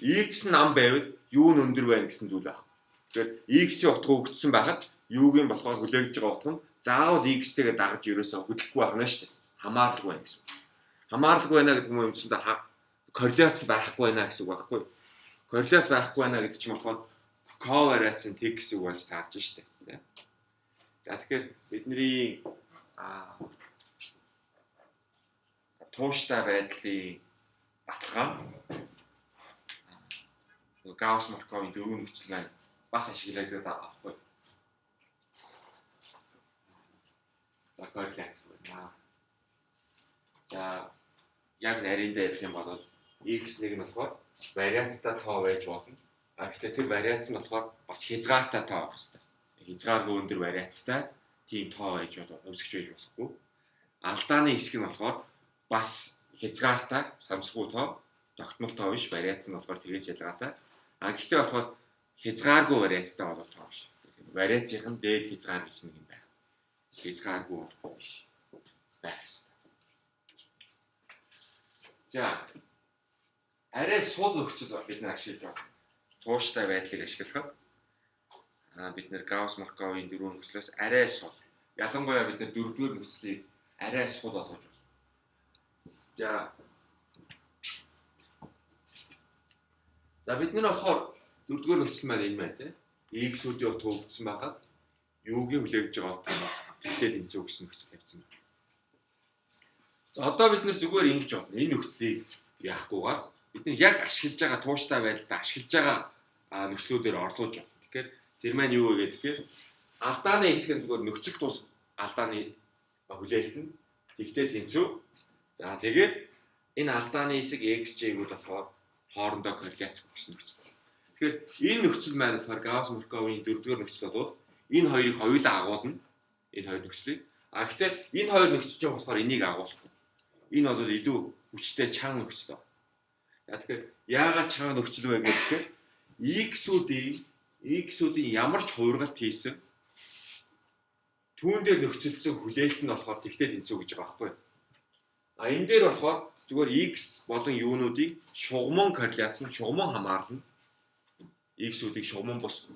X нь ам байвал U нь өндөр байна гэсэн зүйл байхгүй. Тэгэхээр X-ийн утга өгдсөн байгаад U-гийн болохоор хүлээгдэж байгаа утга нь заавал X-тэйгээ дагаж ерөөсөө хөдөлгөхгүй байна шүү дээ. Хамааралгүй байна гэсэн. Хамааралгүй байна гэдэг нь үндсэндээ корреляц байхгүй байна гэсэн үг байхгүй. Корреляц байхгүй байна гэдэг чинь болохоор ковариацын тэг гэсэн үг болж таарч шүү дээ. За тэгэхээр бидний тууштай байдлын баталгаа Гаусс-Марковын дөрвөн нөхцөл маань бас ашиглагдаад байгаа байхгүй. За корреляц байна. За яг нарийн дээр ярих юм бол X1 нь болохоор вариацтай тоо байж болно. Гэхдээ тэр вариац нь болохоор бас хязгаартай тоо байх хэрэгтэй. Хязгааргүй өндөр вариацтай тийм тоо байж хувьсгч байж болохгүй. Алдааны хэсэг нь болохоор бас хязгаартай самсгүй тоо, тогтмол тоо биш, вариац нь болохоор тэгээс ялгаатай. Гэхдээ болохоор хязгааргүй вариацтай бол тоо биш. Вариацийн дээд хязгаар гэж нэг юм байна. Хязгааргүй биш. За арай сул нөхцөл бид нар ашиглаж байна. Тууштай байдлыг ашиглахад бид нэр Гаусс-Марковын дөрвөн нөхцлөөс арай сул. Ялангуяа бид нэр дөрөвдүгээр нөхцөлийг арай сул болгож байна. За бид нэр болохоор дөрөвдүгээр нөхцөл маань энэ байна тийм. X-үүдийн утга өгдсөн байгаад U-гийн хүлээгдэж байгаа утга тэгтээ тэнцүү гэсэн нөхцөл тавьсан байна. За одоо бид нэр зүгээр ингэж байна. Энэ нөхцөлийг яахгүйгээр бид нар яг ашиглаж байгаа тууштай байдалд ашиглаж байгаа нөхцлүүдээр орлуулж байна. Тэгэхээр тэр маань юу вэ гэхээр алдааны хэсэг нь зүгээр нөхцөл тус алдааны хүлээлтэн тэгтээ тэнцүү. За тэгээд энэ алдааны хэсэг XJ-гүүд болохоор хоорондоо корреляц гэсэн нөхцөл. Тэгэхээр энэ нөхцөл маань болохоор Гаусс-Марковын дөрөвдүгээр нөхцөл бол энэ хоёрыг хоёулаа агуулна. Энэ хоёр нөхцөлийг. Гэхдээ энэ хоёр нөхцөл чинь болохоор энийг агуулахгүй. Энэ бол илүү хүчтэй чанга нөхцөл. За тэгэхээр яагаад чанга нөхцөл вэ гэхээр X-үүдийн ямар ч хувиргалт хийсэн түүн дээр нөхцөлдсөн хүлээлт нь болохоор тэгтээ тэнцүү гэж байгаа байхгүй. Энэ дээр болохоор зүгээр X болон U-нуудыг шугамн корреляц нь шугамн хамаарлна. X-үүдийг шугамн бус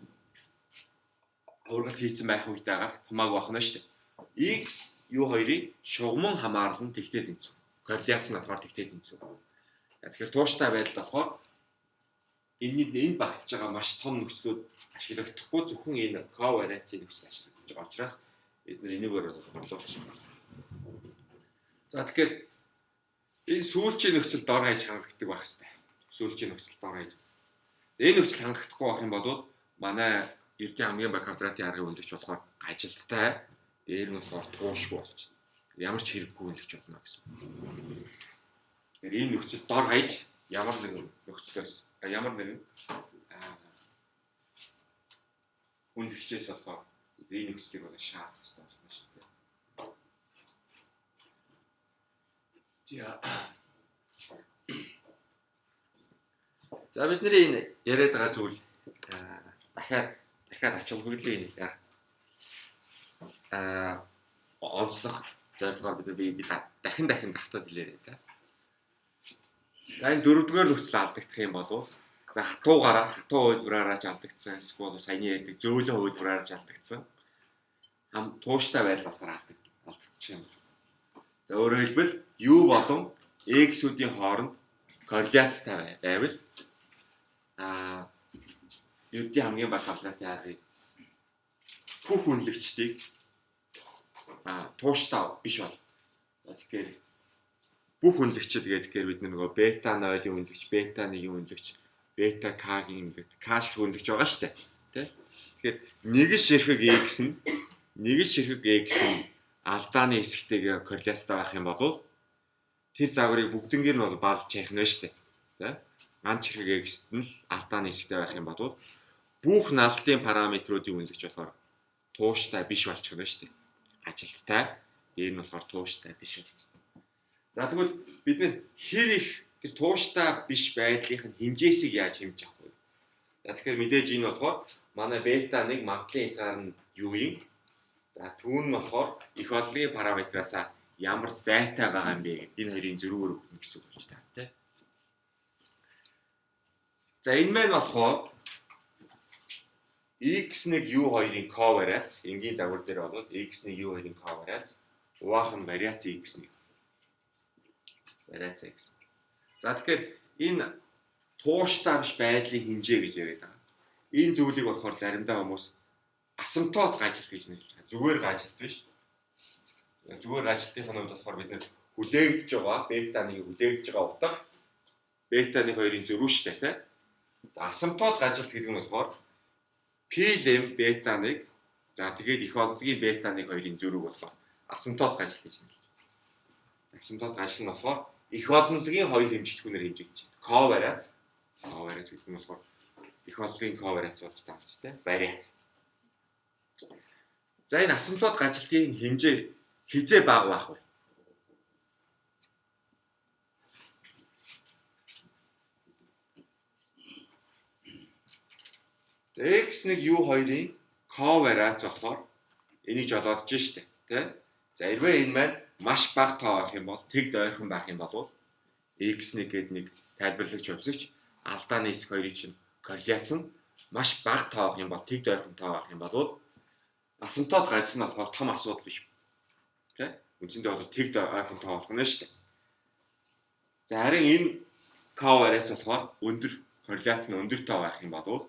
хувиргалт хийсэн байх үедээ хамаагүй байна шүү дээ. X, U хоёрыг шугамн хамаарлна тэгтээ тэнцүү. Корреляц нь болохоор тэгтээ тэнцүү. Тэгэхээр тууштай байдалд болохоор энэ багтж байгаа маш том нөхцлүүд ашиглагдахгүй зөвхөн энэ ковариацийн нөхцөл ашиглагдаж байгаа учраас бид нар энийгээр борлуулж байна. За тэгэхээр энэ сүүлчийн нөхцөл дор хаяж хангагддаг байх хэрэгтэй. Сүүлчийн нөхцөл дор хаяж. Энэ нөхцөл хангагдахгүй байх юм бол манай Эрдэнэ хамгийн баг квадратын аргын үнэлэгч болохоор ажилттай, дээр нь болохоор туушгүй болчихно. Ямар ч хэрэггүй үнэлэгч болно гэсэн. Тэгэхээр энэ нөхцөл дор хаяж ямар нэгэн нөхцлөөс ямар нэгэн үнэлэгчээс болохоор энэ нөхцөлийг бол шаардах хэрэгтэй болно шүү дээ. За бидний энэ яриад байгаа зүйл дахиад ачаал хөглөө энэ онцлох зорилгоор бид дахин давтаад хэлээрэй та. За энэ дөрөвдүгээр нөхцөл алдагдах юм бол за хатуу хувилбараараа ч алдагдсан, эсвэл саяны ярьдаг зөөлөн хувилбараараа ч алдагдсан. Тууштай байдал болохоор алдагдчих юм. За өөрөөр хэлбэл U болон X-үүдийн хооронд корреляцтай байвал Эрдэнэ хамгийн баг квадратын аргыг бүх үнэлэгчдийг тууштай биш бол тэгэхээр бүх үнэлэгчид тэгэхээр бид нөгөө бета 0-ийн үнэлэгч, бета 1-ийн үнэлэгч, бета k-гийн үнэлэгч, k шиг үнэлэгч байгаа шүү дээ. Тэ? Тэгэхээр нэг ширхэг x нь алдааны хэсэгтэйгээ корреляцтай байх юм бол тэр загварыг бүгднгээр нь бол баалж яах нь вэ шүү дээ. Тэ? ганц хэрэг x нь л алдааны хэсэгтэй байх юм бол бүх налтын параметруудыг үнэлж болохоор тууштай биш болчихно шүү дээ. Ажилттай. Дээр нь болохоор тууштай биш болчихно. За тэгвэл бид хэр их тэр тууштай биш байдлын хэмжээсийг яаж хэмжих вэ? За тэгэхээр мэдээж энэ болохоор манай бета 1 магадлалын хязгаар нь юу юм? За түүн нь болохоор их орлогын параметраас ямар зайтай байгаа юм бэ гэдэг энэ хоёрын зөрүүгээр өгнө гэсэн үг болж байна, тийм. За энэ маань болохоор x1 u2-ын ковариац энгийн загвар дээр бол x1 u2-ын ковариац угаах нь вариац x1 вариац x. За тэгэхээр энэ тууштай биш байдлын хэмжээ гэж яриад байгаа. Энэ зүйлийг болохоор заримдаа хүмүүс асимптот гажилт гэж нэрлэж байгаа. Зүгээр гажилт биш. Зүгээр гажилтын хувьд болохоор бид хүлээгдэж байгаа бета 1 хүлээгдэж байгаа утга бета 1 2-ын зөрүү шүү дээ, тийм. За асимптот гажилт гэдэг нь болохоор P-лем бета 1 за тэгээд их орлогын бета 1 2-ын зөрүүг болохоор асимптот гажилт гэж нэрлэж байна. Асимптот гажилт нь болохоор их орлогын хоёр хэмжигдэхүүнээр хэмжигдэж байна. Ковариац гэдэг нь болохоор их орлогын ковариац болж таалж тийм вариац. За энэ асимптот гажилтын хэмжээ хизээ бага байх вэ? x1 u2-ийн ковариац болохоор энийг жолоодж штэ тий. За хэрвээ энэ маань маш бага тоо байх юм бол тэгд ойрхон байх юм бол x1 гэдэг нэг тайлбарлагч хувьсагч алдааны хэсэг хоёрын чинь корреляц нь маш бага тоо байх юм бол тэгд ойрхон тоо байх юм бол асимптот гажилт нь болохоор том асуудал биш. Тэ? Үндсэндээ бол тэгд ойрхон тоо болох нь шүү дээ. За харин энэ ковариац болохоор өндөр корреляц нь өндөр тоо байх юм бол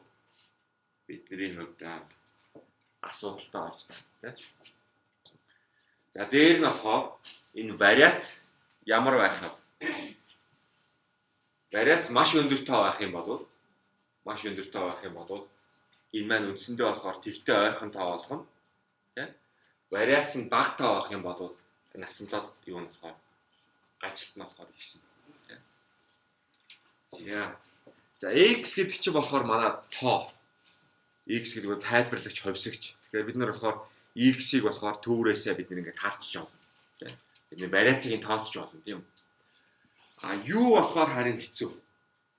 бидний хувьд асуудалтай болж байна, тийм. За дээр нь болохоор энэ вариац ямар байх вэ? Вариац маш өндөр тоо байх юм бол энэ маань үндсэндээ болохоор тэгтэй ойрхон тоо болох нь, тийм. Вариац нь бага тоо байх юм бол энэ асимптот юу нь болохоор гажилт нь болохоор ихсэн, тийм. За x гэдэг чинь болохоор манай тоо. X гэдэг нь тайлбарлагч хувьсагч. Тэгэхээр бид нар болохоор x-ийг болохоор төврөөсөө бид нэг харчиж болно. Тийм. Бид нэг вариацыг тооцож болно, тийм үү? U болохоор харин хэцүү.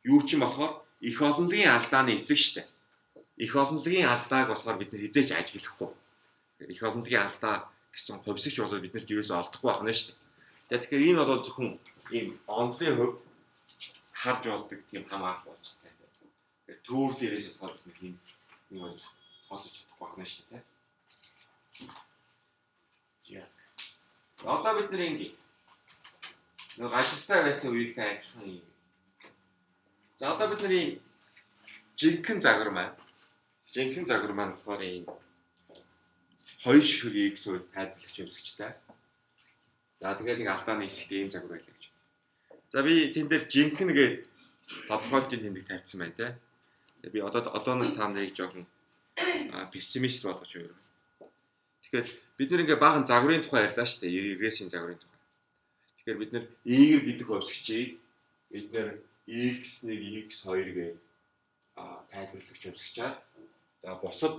U чинь болохоор их олонлогын алдааны хэсэг шүү дээ. Их олонлогын алдааг болохоор бид нар хизээч ажиглахгүй. Их олонлогын алдаа гэсэн хувьсагч бол биднэрт юусоо олдохгүй байна шүү дээ. За тэгэхээр энэ бол зөвхөн ийм онлын хувь харж болдог тийм хамаарал болж байна. Тэгэхээр төвөр дээрээс болохоор бид нэг нэг бол тооцож чадахгүй байна шүү дээ. За одоо бид нэг нэг ажилтаа байсан үеийнхээ адилхан юм. За одоо бид нэг жинхэнэ загвар маань болохоор ийм хоёр ширхэг x үед тайлбарлагч өмсгчтэй. За тэгээд нэг алдааны хэсэгт ийм загвар байлаа гэж. За би тэн дээр жинхэнэ гээд тодорхойлтын тэмдэг тавьсан байна те. Тэгээд би одооноос та нарыг жоохон пессимист болгож байна. Тэгэхээр бид нэр ингээ баахан загварын тухай ярьлаа шүү дээ. Регрессийн загварын тухай. Тэгэхээр бид нэр y гэдэг хувьсгчийг бид нэр x1 x2 гээд тайлбарлагч өмсгчаар за бусад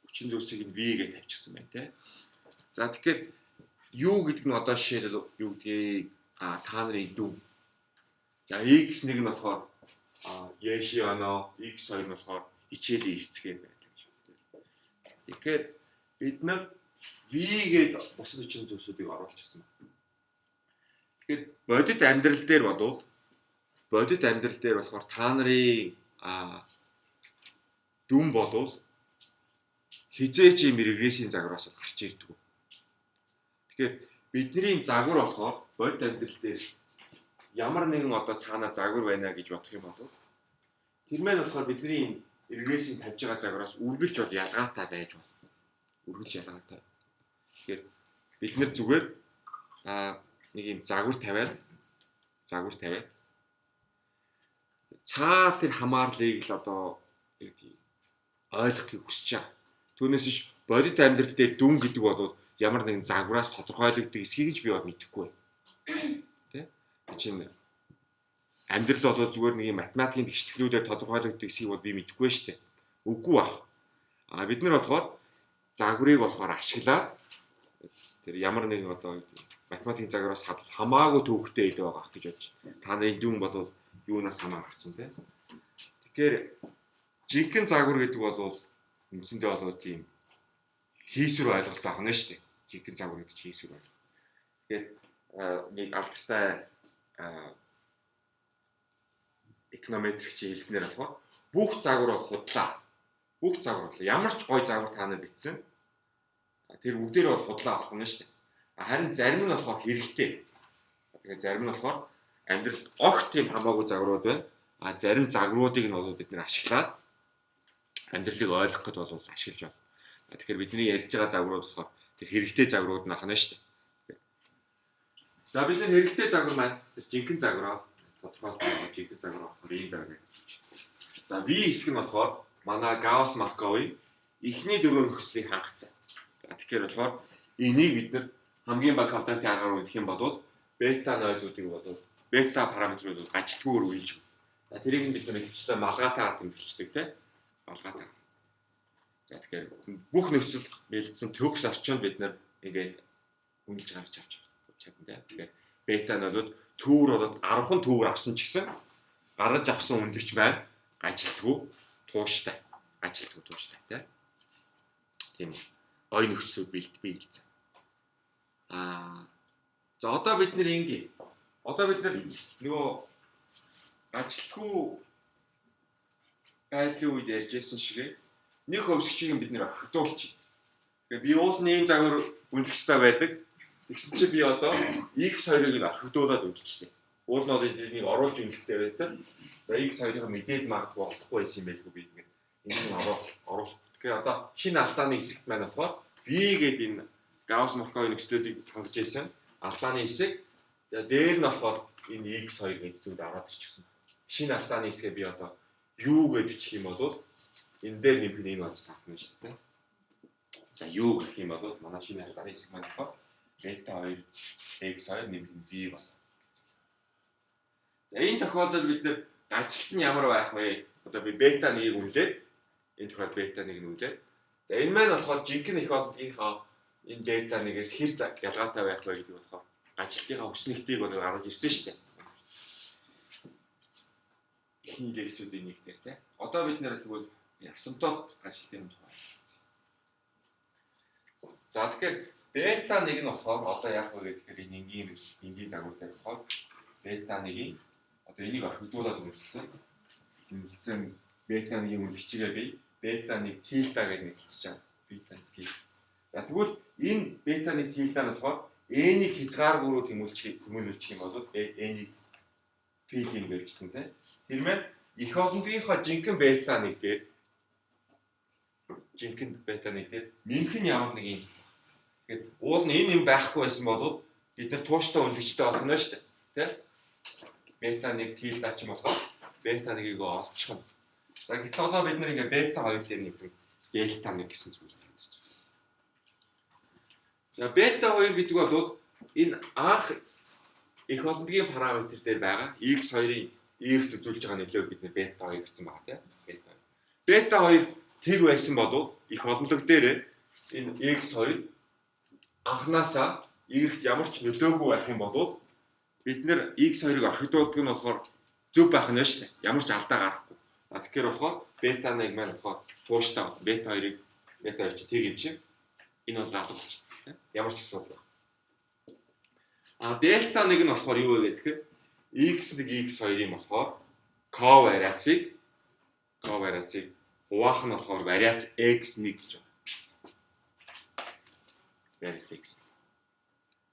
хүчин зүйлсийг нь v гэж тавьчихсан байна те. За тэгэхээр u гэдэг нь одоо жишээлбэл юу гэдгийг та нарын дүн. За x1 нь болохоор яши оноо x2 нь болохоор хичээлийн эцгээр байдаг гэж байна. Тэгэхээр бид нар v гээд бусад хүчин зүйлсүүдийг оруулчихсан байна. Тэгэхээр бодит амьдрал дээр болохоор та нарын дүн болвол хизээч юм регрессийн загвараас гарч ирдэг. Тэгэхээр бидний загвар болохоор бодит амьдрал дээр ямар нэгэн одоо цаана загвар байна гэж бодох юм бол тэр маань болохоор бидний регрессийн тавьж байгаа загвараас үргэлж бол ялгаатай байж болно. Үргэлж ялгаатай. Тэгэхээр бид нэр зүгээр нэг юм загвар тавиад цаа тэр хамаарлыг л одоо ойлгохыг хүсэж байгаа. Түүнээс ш бодит амьдрал дээр дүн гэдэг бол ямар нэгэн загвараас тодорхойлогддог эсхийг ч би бод мэдэхгүй. Тэ? Чинь амьдрал болоод зүгээр нэг юм математикийн тэгшлэлүүдээр тодорхойлогддог хэсгийг бол би мэдэхгүй шүү дээ. Үгүй бах. Бид нар болохоор загварыг болохоор ашиглаад тэр ямар нэг одоо математикийн загвараас хамаагүй төвөгтэй ид байгаа гэж бодож. Та нарын дүн бол юунаас хамаарах чинь те. Тэгэхээр жинхэнэ загвар гэдэг бол үндсэндээ бол тийм хийсвэр ойлголт авах нь шүү дээ. Жинхэнэ загвар гэдэг чинь хийсвэр ойлголт. Тэгэхээр нэг алдартай эконометрикч хэлснээр болохоор бүх загвар бол худлаа. Бүх загвар бол ямар ч гой загвар та нар бичсэн. Тэр бүгдээр бол худлаа болох нь шүү дээ. Харин зарим нь болохоор хэрэгтэй. Тэгэхээр зарим нь болохоор амьдрал огт тийм хамаагүй загварууд байна. Зарим загваруудыг нь бол бид нэр ашиглаад амьдралыг ойлгох гэд бол ашиглаж байна. Тэгэхээр бидний ярьж байгаа загварууд болохоор тэр хэрэгтэй загварууд нь ахна шүү дээ. За бид нэр хэрэгтэй загвар маань тэр жинхэнэ загвараа тодорхойлох жинхэнэ загвар болохоор ийм загвар гэж. За V хэсэг нь болохоор манай Gauss-Markovын эхний дөрвөн нөхцөлийг хангацсан. За тэгэхээр болохоор энийг бид нар хамгийн бага квадратын аргаар үзэх юм бол бета нойлуудыг бол бета параметрууд бол ажилтгүйгээр үйлж. За тэрийг бид нар хөвчлээ малгайтайгаар тэмдэглэждэг тийм малгайтай. За тэгэхээр бүх нөхцөл бэлдсэн төгс орчинд бид нар ингээд үнэлж гарч авч чадна тийм. Тэгэхээр бета нойлууд төвөр болоод 10хан төвөр авсан ч гэсэн гаргаж авсан өндөрч байна ажилтгүй тууштай. Ажилтгүй тууштай тийм. Ой нөхцлүүд бэлдсэн. За одоо бид нэр ингэ. Одоо бид нар нөгөө ажилтгүй байдлын үед ярьжсэн шигээ нэг хөвсгчийг бид нэр орхитуулчих. Тэгээ би уулын ийм загвар үнэлэх хэрэгтэй байдаг. Тэгсэн чинь би одоо X2-ыг орхитуулаад үнэлчихлээ. Уул нь одоо энийг оруулж үнэлэхтэй байдаг. За X2-ыг мэдээлэл магадгүй олохгүй байсан юм байлгүй би ингэ. Энийг оруулах. Тэгэхээр одоо шинэ алдааны хэсэгт маань болохоор V гэдэг энэ Gauss-Markovын нөхцөлийг хангаж ирсэн алдааны хэсэг. За дээр нь болохоор энэ X2 гэдэг зүйл ороод ирчихсэн. Шинэ алдааны хэсгээ би одоо U гэж бичих юм бол энэ дээр нэмэх нь энэ болж тавьна шүү дээ. За U гэх юм бол манай шинэ алдааны хэсэг маань болохоор бета 2 X2 нэмэх нь V болно. За энэ тохиолдолд бид нэр ажилт нь ямар байх вэ? Одоо би бета 1-ийг үнэлээд энэ тохиолдолд бета 1-ийг үнэлээд за энэ маань болохоор жинхэнэ их болдгийнхаа энэ бета 1-ээс хэр ялгаатай байх вэ гэдэг болохоор ажилтныхаа өснөлтийг бол гаргаж ирсэн шүү дээ. Ихний лексүүдийн нэг дээр тийм. Одоо бид нэр тэгвэл асимптот ажилтны тухай. За тэгэхээр бета 1 нь болохоор одоо яах вэ гэхээр энэ энгийн загвар дээр болохоор бета 1-ийн одоо энийг орхигдуулаад үнэлсэн бета 1-ийн үнэлчгээ би бета 1 тилда гэж нэрлэж байгаа. Бета 1 тилда. За тэгвэл энэ бета 1 тилда нь болохоор n-ийг хязгааргүйрүү тэмүүлчих юм бол n-ийг p-ийг барьчихсан тийм. Тэр маань их олонлогынхоо жинхэнэ бета 1 дээр нэмэх нь ямар нэг юм. Тэгэхээр уул нь энэ юм байхгүй байсан бол бид нар тууштай үнэлэгчтэй болно шүү дээ. Тийм. Бета 1 тилда ч юм болохоор бета 1-ийг олчих нь. За гэтэл одоо бид нар ингээ бета 2 дээр нэмэх дельта 1 гэсэн зүйл байна. За бета 2 гэдэг бол энэ анх их олонлогийн параметр дээр байгаа x2-ын y-т үзүүлж байгаа нөлөөг бид нэ бета 2 гэсэн байна тийм. Бета 2 тэр байсан бол их олонлог дээр энэ x2 анханасаа y-т ямар ч нөлөөгүй байх юм бол бид нэр x2-ыг орхидуулдаг нь болохоор зөв байх нь шүү дээ. Ямар ч алдаа гарахгүй. Тэгэхээр болохоор бета 1 маань болохоор тууштай бета 2-ыг бета 2 чи тэг юм чи энэ бол алга болчих. Ямар ч асуудал байна. Дельта 1 нь болохоор юу вэ гэхээр x1 x2-ийн болохоор ковариацийг хуваах нь болохоор вариац x1 гэж байна. Вариац x.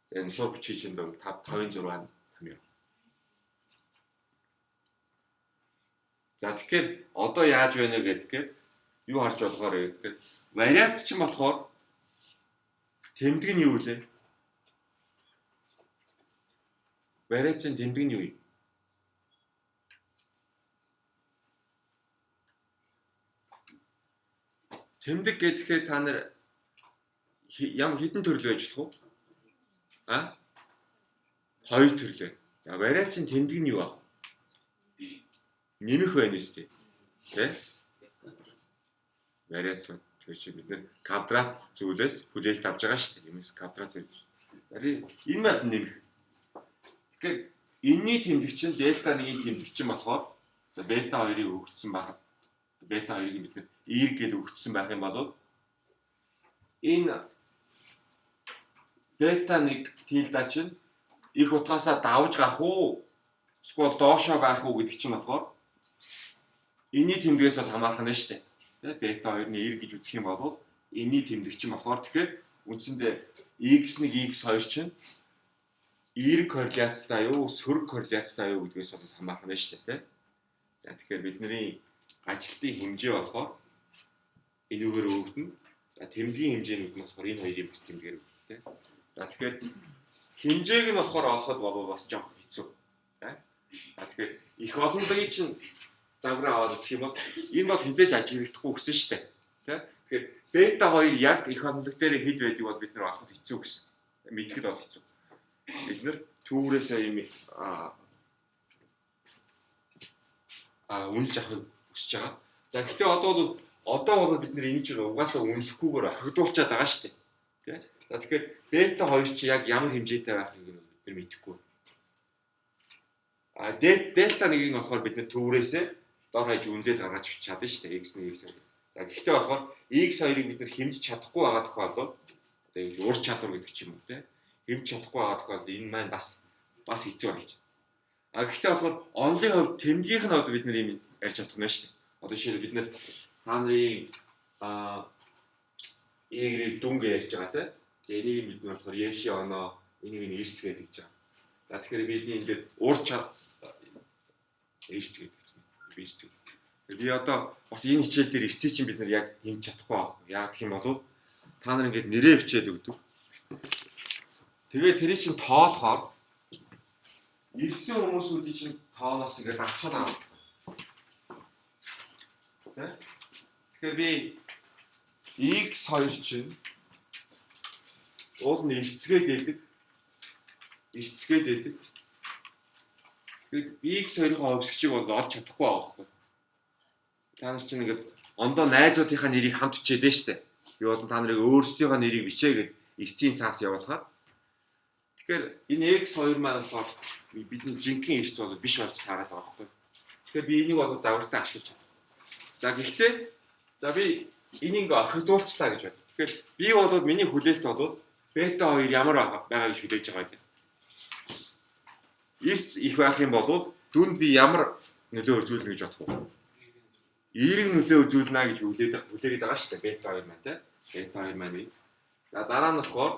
За энэ шууд бичиж энэ 5-5-6 юм. За тэгэхээр одоо яаж байна гэхээр юу харж болохоор гэхээр вариац чинь болохоор тэмдэг нь юу вэ? Вариацийн тэмдэг нь юу юм? Тэмдэг гэхээр та нар ямар хэдэн төрөл байж болох вэ? Хоёр төрлөө. За вариацийн тэмдэг нь юу вэ? нэмэх байна үстэй. Тэ? Вариац. Тэгэхээр чи бид нэр квадрат зүйлээс хүлээлт авч байгаа шүү дээ. Юмс квадрат зүйл. Энэ мал нэмэх. Тэгэхээр энэний тэмдэгч нь дельта 1-ийн тэмдэгч нь болохоор за бета 2-ыг өгсөн баг. Бета 2-ыг бид нэр y гэдээ өгсөн байх юм бол энэ бета 1 тилда чинь их утгаасаа давж гарах уу? Эсвэл доошоо байх уу гэдэг чинь болохоор энэний тэмдгээс бол хамаархан нь шүү дээ. Бета 2-ны y гэж үзэх юм бол энэний тэмдэгч нь болохоор тэгэхээр үндсэндээ x1 x2 чинь y корреляцтай юу, сөрөг корреляцтай юу гэдгээс бол хамаархан нь шүү дээ. За тэгэхээр бидний ажилтны хэмжээ болохоор энүүгээр өгдөн. За тэмдгийн хэмжээнүүд нь болохоор энэ хоёрын бас тэмдгээр өгдөө. За тэгэхээр хэмжээг нь болохоор олоход бол бас жоох хэцүү. За тэгэхээр их олонлогийн чинь загвараа аваад үзэх юм бол энэ бол хизээж ажиглагдахгүй гэсэн шүү дээ. Тэгэхээр бета 2 яг их олонлог дээр хэд байдгийг бол бид нэр олоход хэцүү гэсэн. Мэдхэд бол хэцүү. Бид нэр түүрээсээ юм үнэлж авахыг хүсэж байгаа. За гэхдээ одоо бол бид нэр энийг чинь угаасаа үнэлэхгүйгээр орхигдуулчаад байгаа шүү дээ. За тэгэхээр бета 2 чи яг ямар хэмжээтэй байхыг бид нар мэдэхгүй. Дельта 1-ийг нь болохоор бид нэр түүрээсээ дор хаяж үнэлээд гаргаж авч чадна шүү дээ. X1 x2. За гэхдээ болохоор x2-ыг бид нэр хэмжиж чадахгүй байгаа тохиолдолд одоо ур чадвар гэдэг ч юм уу те. Хэмжиж чадахгүй байгаа тохиолдолд энэ маань бас хэцүү болж. Гэхдээ болохоор онлын хувьд тэмдгийнх нь одоо бид нэр юм ярьж чадах нь шүү дээ. Одоо жишээ нь бид нэр та нарын y-ийг дүнгээ ярьж байгаа те. За энийг бид нэр болохоор y-ши оноо энийг нь эрсцгээд гэж байгаа. За тэгэхээр бидний ингээд ур чадвар эрсцгээд гэж байна. Би одоо бас энэ хичээл дээр эрсцээ чинь бид нар яг хэмж чадахгүй байхгүй. Яг гэх юм бол та нар ингээд нэрээ бичээд өгдөг. Тэгээ тэрий чинь тоолохоор ирсэн хүмүүсүүдийн чинь тооноос ингээд авчаад авах. Тэгэхээр би x2 чинь уул нь эрсцгээд байдаг. Тэгэхээр x2-ийн хувьсгчийг бол олж чадахгүй байгаа байхгүй. Та нар чинь ингээд ондоо найзуудынхаа нэрийг хамт бичээд штэ. Би бол та нарыг өөрсдийнхөө нэрийг бичээгээд эрсцийн цаас явуулахаар. Тэгэхээр энэ x2 маань болохоор бидний жинхэнэ эрсц бол биш болж таараад байгаа байхгүй. Тэгэхээр би энийг бол загвартаа ашиглаж чадна. За гэхдээ би энийг орхигдуулчлаа гэж байна. Тэгэхээр би бол миний хүлээлт бол бета 2 ямар байгаа гэж хүлээж байгаа юм. Эрс их байх юм бол дүнд би ямар нөлөө үзүүлнэ гэж бодох вэ? Эерэг нөлөө үзүүлнэ гэж хүлээгээд байгаа шүү дээ бета 2 маань те. Бета 2 маань. За дараа нь болохоор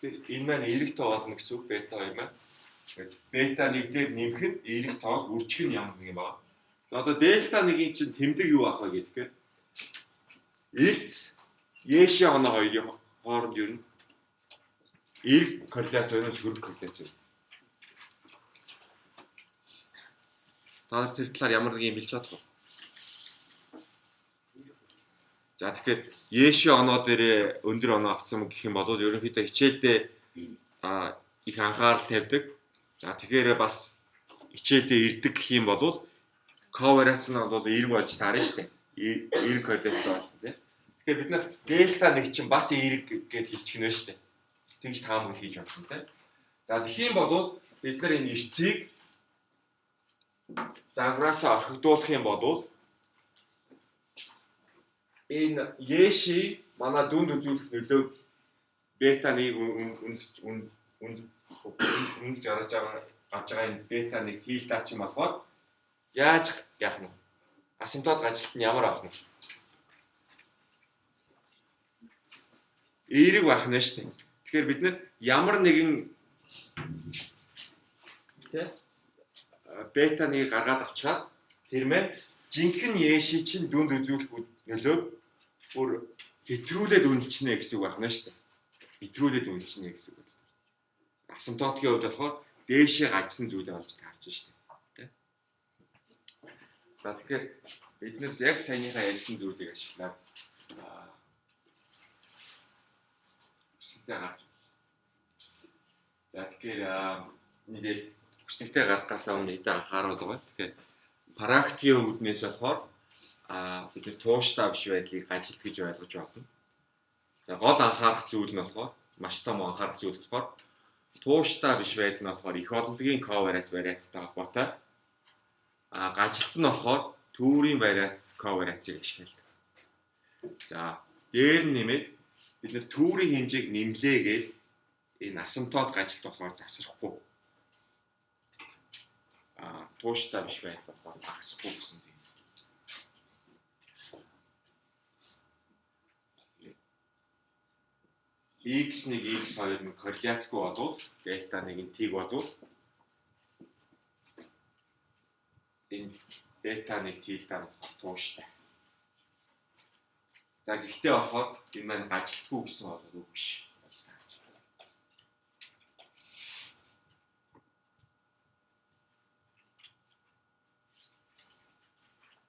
энэ маань эерэг тоо болно гэсэн үг бета 2 маань. Бета 1 дээр нэмэх нь эерэг тоог үржих нь ямар нэг юм байна. За одоо дельта 1-ийн чинь тэмдэг юу ах вэ гэдгээр эрс y-ши оноо хоёрын хооронд ер нь эерэг корреляц байна уу сөрөг корреляц байна. Та нар тэр талаар ямар нэг юм хэлж чадах уу? За тэгэхээр y-ши оноо дээр өндөр оноо авсан гэх юм бол ерөнхийдөө хичээлдээ их анхаарал тавьдаг. За тэгэхээр бас хичээлдээ ирдэг гэх юм бол ковариац нь бол эерэг болж таарна шүү дээ. Эерэг корреляц байна тийм. Тэгэхээр бид нар дельта 1 чинь бас эерэг гэд хэлчих нь байна шүү дээ. Тэгж таамаг хийж байна тийм. За тэгэх юм бол бид нар энэ эрсцийг загвараасаа орхигдуулах юм бол энэ y-ши манай дүнд үзүүлэх нөлөө бета 1 үнэлж гарч байгаа энэ бета 1 тилда ч юм болохоор яаж яах нь асимптот ажилт нь ямар авах нь эерэг байх нь шүү дээ. Тэгэхээр бид нэр ямар нэгэн бета 1-ийг гаргаад авчаад тэр мэн жинхэнэ y-ши чинь дүнд үзүүлэх нөлөө бүр хэтрүүлээд үнэлчихнэ гэсэн үг байна шүү дээ. Хэтрүүлээд үнэлчихнэ гэсэн үг байна. Асимптотын хувьд болохоор дээшээ гажсан зүйлээ олж таарч шүү дээ. За тэгэхээр бид нэр яг саяныхаа ярьсан зүйлийг ашиглаад за тэгэхээр нэг хүчнэгтэй гаргахаас өмнө эдгээр анхааруулга. Тэгэхээр практикийн үүднээс болохоор бид нэр тууштай биш байдлыг ажилт гэж ойлгож байна. За гол анхаарах зүйл нь болохоор маш том анхаарах зүйл болохоор тууштай биш байдал нь болохоор их орлогын cover-аас вариацтай холбоотой. Гажилт нь болохоор төвөрийн вариац cover-ийг ашигладаг. За дээр нь нэмээд бид нэр төвөрийн хэмжээг нэмлээгээд энэ асимптот гажилт болохоор засрахгүй. Тууштай биш байдал болохоор багасахгүй гэсэн юм. X1 X2 нь корреляцгүй болвол дельта 1 тийг болвол энэ дельта 1 тилта нь тууштай. За гэхдээ болохоор энэ маань ажилтгүй гэсэн бол үг биш.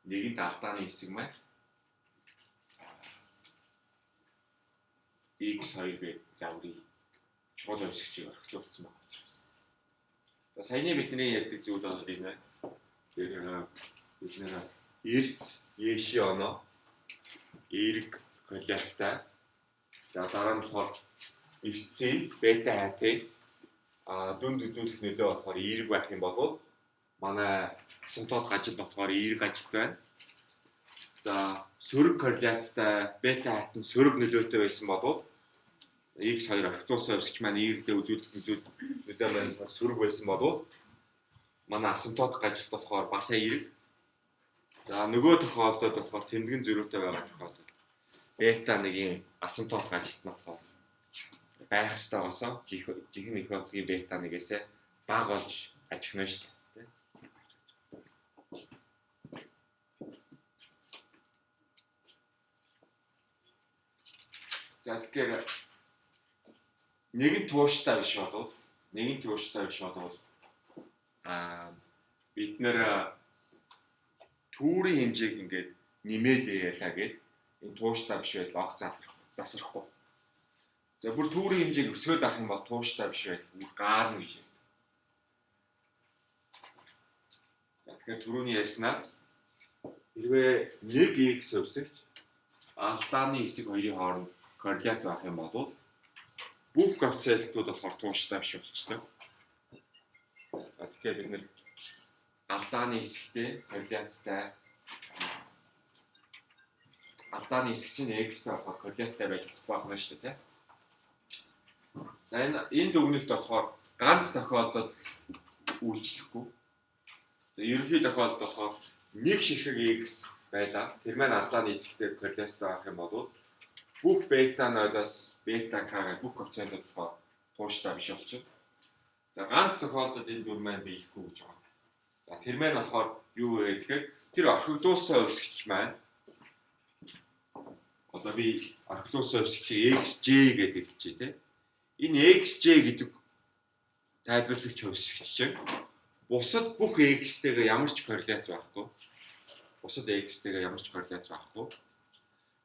Нэгэнт алдааны хэсэг маань X2-ыг загварыг чухал өмсгчийг орхилуулсан байна. За саяны бидний ярьдаг зүйл бол энэ байна. Тэр бид нэр эрц Е-ши оноо эрг корреляцтай. За дараа нь болохоор эрцийн бета хайтыг дүнд үзүүлэх нөлөө болохоор эрг байх юм бол манай асимптот гажил болохоор эрг ажилт байна. За сөрөг корреляцтай бета хайт нь сөрөг нөлөөтэй байсан бол X2 орхитуулсан өмсгч маань эргдээ үзүүлэх нөлөө маань сөрөг байсан бол манай асимптот гажилт болохоор бас эрг. За нөгөө тохиолдолд болохоор тэмдгэн зөрүүтэй байгаа тохиолдолд бета 1-ийн асимптот гажилт нь болохоор байх ёстой болсон. Жинхэнэ их орлогын бета 1-ээс бага болж ажигна шүү дээ. За тэгэхээр нэгэн тууштай биш болов бид нэр түүрийн хэмжээг ингээд нэмээд яриалаа гэд энэ тууштай биш байдал огт засрахгүй. За бүр түүрийн хэмжээг өсгөөд авах юм бол тууштай биш байдал бүр гаарна гэж ярьдаг. За тэгэхээр түрүүний ярьснаар хэрвээ 1x өвсөгч алдааны хэсэг хоёрын хооронд корреляц байх юм бол бүх коэффициентууд болохоор тууштай биш болчихдог. Тэгэхээр бид нэр алдааны хэсэгтэй корреляцтай алдааны хэсэг чинь x-тэй болохоор корреляцтай байж болох байх нь шүү дээ. За энэ дүгнэлт болохоор ганц тохиолдолд үйлчлэхгүй. За ерөнхий тохиолдолд болохоор нэг ширхэг x байлаа. Тэр маань алдааны хэсэгтэй корреляцтай байх юм бол бүх бета 0-аас бета k гэх бүх коэффициентууд болохоор тууштай биш болчихно. За ганц тохиолдолд энэ дүр маань биелэхгүй гэж байна. За тэр маань болохоор юу вэ гэхээр тэр орхигдуулсан өвсгч маань одоо би орхигдуулсан өвсгчийг xj гэдэг хэлчихье тийм. Энэ xj гэдэг тайлбарлагч өвсгч чинь бусад бүх x-тэйгээ ямар ч корреляц байхгүй.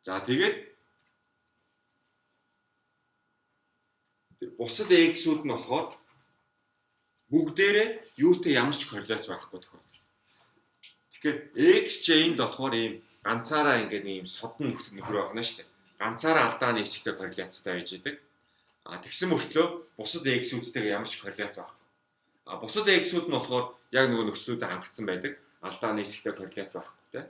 За тэгээд бусад x-үүд нь болохоор бүгдээрээ юутай ямар ч корреляц байхгүй тохиолдол. Тэгэхээр xj нь л болохоор ийм ганцаараа ингээд ийм содон нөхөр байна шүү дээ. Ганцаараа алдааны хэсэгтэй корреляцтай байж идэг. Тэгсэн мөртлөө бусад x-үүдтэйгээ ямар ч корреляц байхгүй. Бусад x-үүд нь болохоор яг нөгөө нөхцлүүдэд хангагдсан байдаг. Алдааны хэсэгтэй корреляц байхгүй тийм.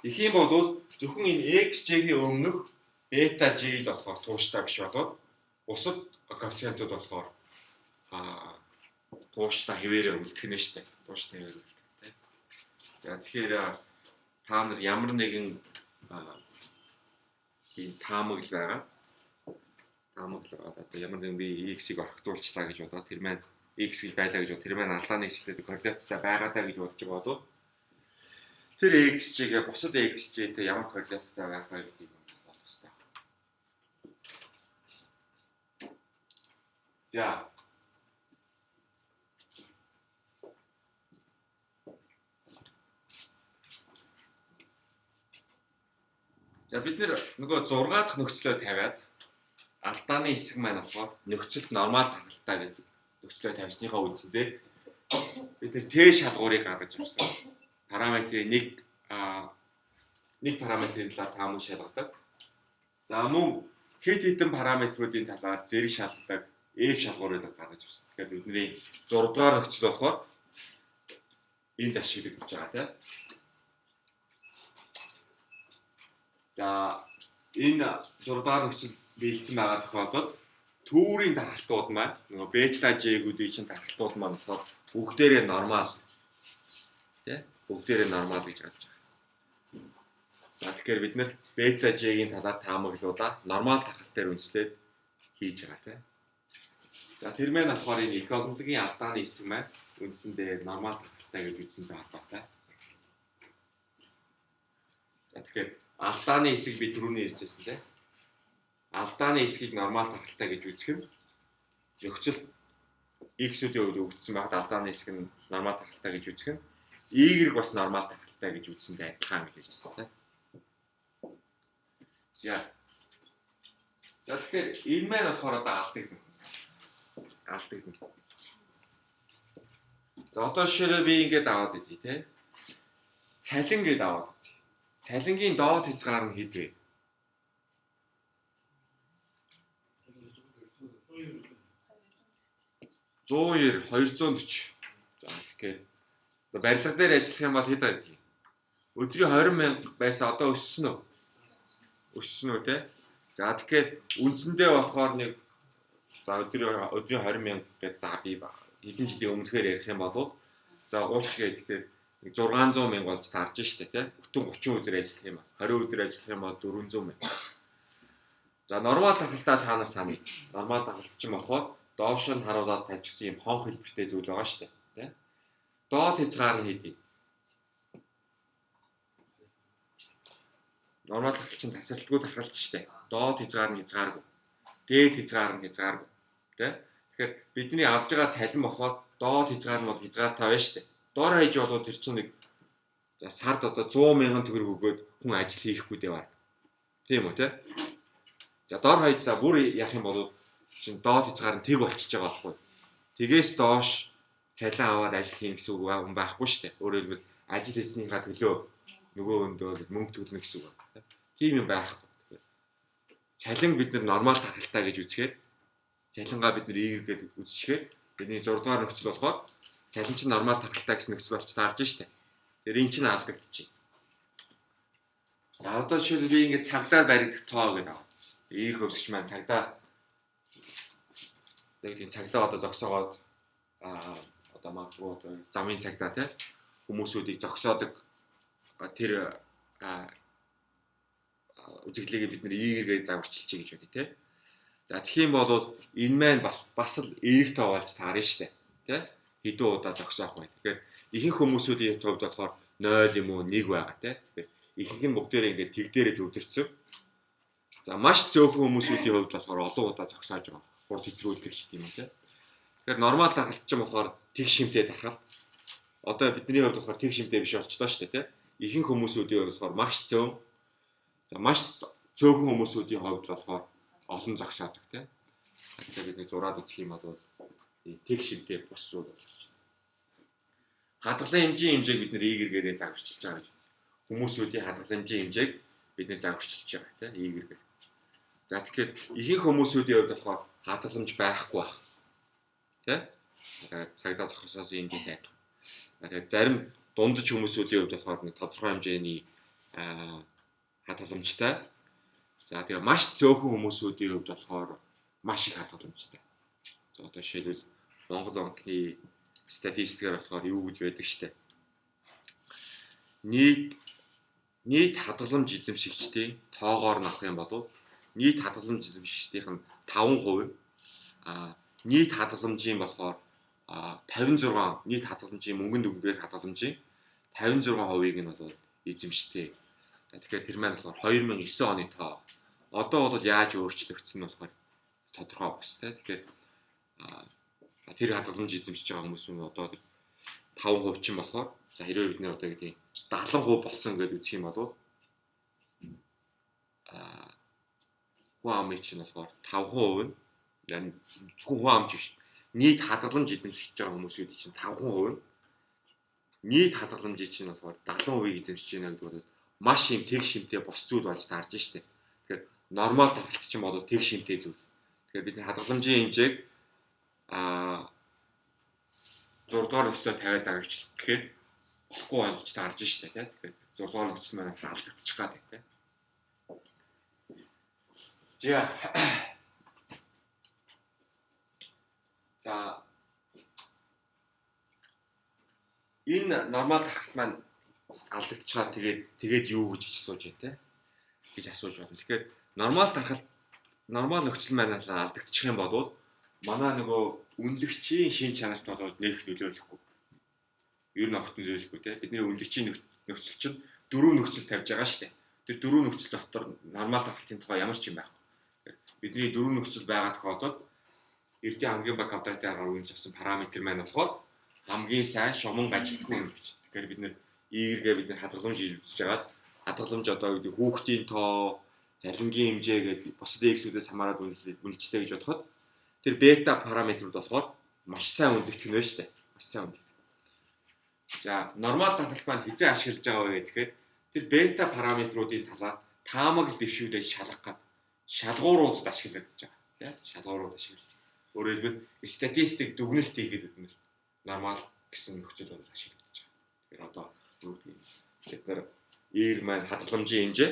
Тэгэх юм бол зөвхөн энэ xj-ийн өмнөх бета j л болохоор тууштай биш болоод бусад коэффициентууд болохоор тууштай хэвээрээ үлдэх нь шүү дээ. Тууштай хэвээр үлдэх тийм. За тэгэхээр та нар ямар нэгэн ийм таамаг байгаа. Одоо ямар нэгэн би x-ийг орхитуулчлаа гэж бодоод тэр маань x гэж байлаа гэж бод тэр маань алдааны хэсэгтэй корреляцтай байгаадаа гэж бодож байгаа бол тэр xj-гээ бусад xj-тэй ямар корреляцтай байгаа гэдгийг бодох хэрэгтэй. За бид нөгөө 6 дахь нөхцлөө тавиад алдааны хэсэг маань болохоор нөхцөлд нормал хангалттай нөхцөлөө тавьсныхаа үндсэндээ бид нэр Т шалгуурыг гаргаж авсан. Параметрийн нэг параметрийн талаар таамаг шалгадаг. За мөн хэд хэдэн параметруудын талаар зэрэг шалгадаг F шалгуурыг гаргаж авсан. Тэгэхээр бидний 6 дугаар нөхцөл болохоор энд ашиглагдаж байгаа тийм. За энэ 6 дугаар нөхцөл биелсэн байгаа тохиолдолд төвөрийн тархалтууд маань нөгөө бета J-гүүдийн шин тархалтууд маань болохоор бүгдээрээ нормал тий бүгдээрээ нормал гэж гарч байгаа. За тэгэхээр бид нэр бета J-ийн талаар таамаглуудаа нормал тархалт дээр үндэслээд хийж байгаа тий. За тэр мэн болохоор энэ экологийн алдааны хэсэг маань үндсэндээ нормал тархалтай гэж үзсэнтэй холбоотой. За тэгэхээр алдааны хэсэг би түрүүний ярьжсэн тий. Алдааны хэсгийг нормал тархалтай гэж үзэх юм. Нөхцөл X-үүдийн хувьд өгдсөн байхад алдааны хэсэг нь нормал тархалтай гэж үзэх юм. Y бас нормал тархалтай гэж үзсэнтэй адилхан гэж хэлсэн тий. За тэгэхээр энэ маань болохоор одоо алдагдана. За одоо жишээлбэл би ингээд аваад үзье тий. Цалин гэдээ аваад үзье. Цалингийн доод хязгаар нь хэд вэ? 190, 240. За тэгэхээр барилга дээр ажиллах юм бол хэд байдгийг? Өдрийн 20,000 байсан одоо өссөн үү? Өссөн үү те? За тэгэхээр үндсэндээ болохоор нэг за өдрийн 20,000 гэж за би хэдэн жилийн өмнөхөр ярих юм бол за 30 гэдэг тэгэхээр 600,000 болж таарж штэ те. Бүтэн 30 өдөр ажиллах юм бол 20 өдөр ажиллах юм бол 400,000. За нормал тархалтаас хаанаас хана? Нормал тархалт чинь болохоор доош нь харуулад тавьчихсан юм хонх хэлбэртэй зүйл байгаа штэ тий. Доод хязгаар нь хэдий? Нормал тархалт чинь тасралтгүй тархалт штэ. Доод хязгаар нь хязгааргүй. Дээд хязгаар нь хязгааргүй тий. Тэгэхээр бидний авж байгаа цалин болохоор доод хязгаар нь бол хязгаар тав штэ. Доор хаяж бол тэр чинь нэг за сард одоо 100,000 төгрөг өгөөд хүн ажил хийхгүй дээ баг. Тийм үү тий. За доор хаяж за бүр яах юм бол чин доод хязгаар нь тэг болчихж байгаа байхгүй. Тэгээс доош цалин аваад ажил хийн гэсэн үг байхгүй шүү дээ. Өөрөөр хэлбэл ажил хийснийхаа төлөө нөгөө өндөө мөнгө төлнө гэсэн үг байна. Тийм юм байхгүй. Цалин бид нар нормал тархалтай гэж үзэхээр цалингаа бид нар Y гэдэг үзчихээр бидний 6 дугаар нөхцөл болохоор цалин чинь нормал тархалтай гэсэн нөхцөл болч таарж штэ. Тэр эн чинь алдагдчих. За одоо жишээл би ингээд цагдаа баригдах тоо гэдэг аа. Y хөвсгч маань цагдаа яг тийм цагдаа одоо зогсоогоод одоо магадгүй замын цагдаа тий хүмүүсүүдийг зогсоодог тэр үзэгдлийг бид нэр Y-гээр загварчилчих гэж бодъё тий. За тэгэх юм бол энэ маань бас л эерэг тоолж таарна штэ тий. Хэдэн удаа зогсоох бай. Тэгэхээр ихэнх хүмүүсүүдийн хувьд болохоор 0 юм уу 1 байгаа тий. Тэгэхээр ихэнх нь бүгдээрээ ингээд тэг дээрээ төвдөрцөн. За маш цөөхөн хүмүүсүүдийн хувьд болохоор олон удаа зогсоож байгаа. Хурд хэтрүүлдэг шиг юм тий. Тэгэхээр нормал тархалт ч юм болохоор тэг шимтэй тархалт. Одоо бидний хувьд болохоор тэг шимтэй биш болчихлоо шүү дээ тий. Ихэнх хүмүүсүүдийн хувьд болохоор маш цөөн. За маш цөөхөн хүмүүсүүдийн хувьд болохоор олон зогсоодог тий. Тэгэхээр бид зураад үзэх юм бол тэг шимтэй бус зүйл болж байна. Хадгалсан хэмжээг бид нэр Y-гээр загварчилж байгаа гэж. Хүмүүсүүдийн хадгалсан хэмжээг бид нэр загварчилж байгаа тий Y-гээр. За тэгэхээр ихэнх хүмүүсүүдийн хувьд болохоор хадгаламж байхгүй баг. Тэ? Цагдаа зогсоос хэмжээтэй адилхан. Тэгэхээр зарим дундаж хүмүүсүүдийн хувьд болохоор нэг тодорхой хэмжээний хадгаламжтай. За тэгээ маш цөөхөн хүмүүсүүдийн хувьд болохоор маш их хадгаламжтай. За одоо жишээлбэл Монгол банкны статистикээр болохоор юу гэж байдаг штэ. Нийт хадгаламж эзэмшигчдийн тоогоор нь авах юм бол нийт хадгаламж эзэмшигчдийн 5%, нийт хадгаламжийн болохоор 56 нийт хадгаламжийн мөнгөнд дүнгээр хадгаламжийн 56%-ийг нь бол эзэмшдэг. Тэгэхээр тэр маань болохоор 2009 оны тоо. Одоо бол яаж өөрчлөгдсөн нь болохоор тодорхой бас тийм. Тэгэхээр тэр хадгаламж эзэмшиж байгаа хүмүүс нь одоо 5% чинь болохоор за хэрвээ бид нэр одоо гэдэг 70% болсон гэж үзэх юм бол хүн амын чинь болохоор 5% нь зөвхөн хүн амч биш. нийт хадгаламж эзэмшиж байгаа хүмүүсүүд чинь 5% нь нийт хадгаламжийг чинь болохоор 70% эзэмшиж байна гэдэг бол маш юм тэг шимтэй бос зүйл болж таарж штэ. Тэгэхээр нормал тархалт чинь бол тэг шимтэй зүйл. Тэгэхээр бид хадгаламжийн хэмжээг 6 дугаар нөхцөлөд тавиад загварчлах гэхээр болохгүй болж таарж штэ тий. Тэгэхээр 6 дугаар нөхцөл маань алдагдчих гад тий. За энэ нормал тархалт маань алдагдчихаар тэгээд юу гэж асууж байна те гэж асууж байна. Тэгэхээр нормал нөхцөл маань алдагдчих юм бол манай нөгөө үнэлэгчийн шин чанарт бол нэг нөлөөлөхгүй. Ер нь огт нөлөөлөхгүй те. Бидний үнэлэгчийн нөхцөл чинь 4 нөхцөл тавьж байгаа шүү дээ. Тэр 4 нөхцөл дотор нормал тархалтын тухай ямар ч юм байхгүй. Бидний 4 нөхцөл байгаа тохиолдолд эрдийн хамгийн бага квадратын аргаар үнэлж авсан параметр маань болохоор хамгийн сайн шуман ажилтгүй үнэлэгч. Тэгэхээр бид нэр ийргээ бид хадгаламж хийж үзэж хагаад хадгаламж одоо гэдэг хүүхдийн тоо, залингийн хэмжээ гэдэг бусад x-үүдээс хамаарат үнэлжлээ гэж бодоход тэр бета параметрууд болохоор маш сайн үнэлэгдэх нь байна шүү дээ. Маш сайн үнэлэгдэх. За нормал тархалт маань хизээ ашиглаж байгаа вэ гэхээр тэр бета параметруудын талаар таамаг дэвшүүлээд шалгах гад шалгууруудад ашиглагдаж байгаа. Тийм шалгуурууд ашиглаж. Өөрөөр хэлбэл статистик дүгнэлт хийгээд үднэ. Нормал гэсэн нөхцөл бодол ашиглагдаж байгаа. Тэгэхээр одоо юу гэдэг юм. Бид нар R маань хадгаламжийн хэмжээ.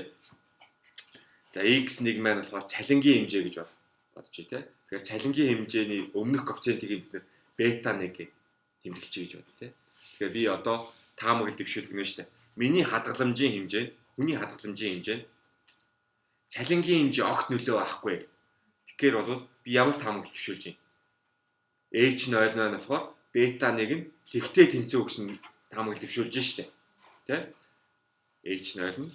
За X1 маань болохоор цалингийн хэмжээ гэж бодож байна тийм. Тэгэхээр цалингийн хэмжээний өмнөх коэффициентийг бид нэр бета 1 гэж тэмдэглэжээ гэж бодъё тийм. Тэгэхээр би одоо таамаг дэвшүүлэх нь шүү дээ. Миний хадгаламжийн хэмжээ, хүний хадгаламжийн хэмжээ цалингийн хэмжээ огт нөлөө байхгүй. Тэгэхээр бол би ямар таамаг дэвшүүлж байна? H0 маань болохоор бета 1 нь тэгтээ тэнцүү гэсэн таамаг дэвшүүлж штэ. Тэ? H0 нь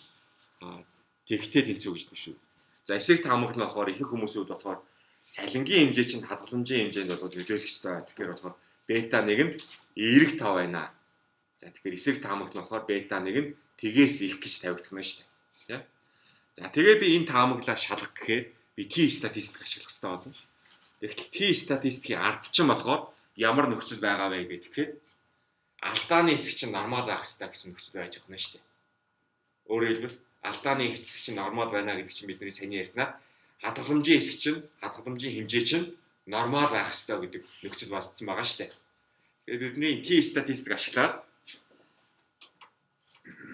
тэгтээ тэнцүү гэж дэвшүүв. За эсрэг таамаг нь болохоор ихэнх хүмүүсүүд болохоор цалингийн хэмжээ чинь хадгаламжийн хэмжээнд бол нөлөөлөх ёстой. Тэгэхээр болохоор бета 1 нь эерэг тав байна. За тэгэхээр эсрэг таамаг нь болохоор бета 1 нь тгээс их гэж тавигдах нь штэ. Тэ? За тэгээ би энэ таамаглаа шалгах гэхээр би T статистик ашиглах хэрэгтэй болно. Тэгэхдээ T статистикийн ард чинь болохоор ямар нөхцөл байгаа вэ гэхээр алдааны хэсэг чинь нормал байх хэрэгтэй гэсэн нөхцөл байж байгаа юм шүү дээ. Өөрөөр хэлбэл алдааны хэсэг чинь нормал байна гэдэг чинь бидний саний ярьснаар хадгаламжийн хэсэг чинь хадгаламжийн хэмжээ чинь нормал байх хэрэгтэй гэдэг нөхцөл болцсон байгаа шүү дээ. Тэгээд бидний T статистик ашиглаад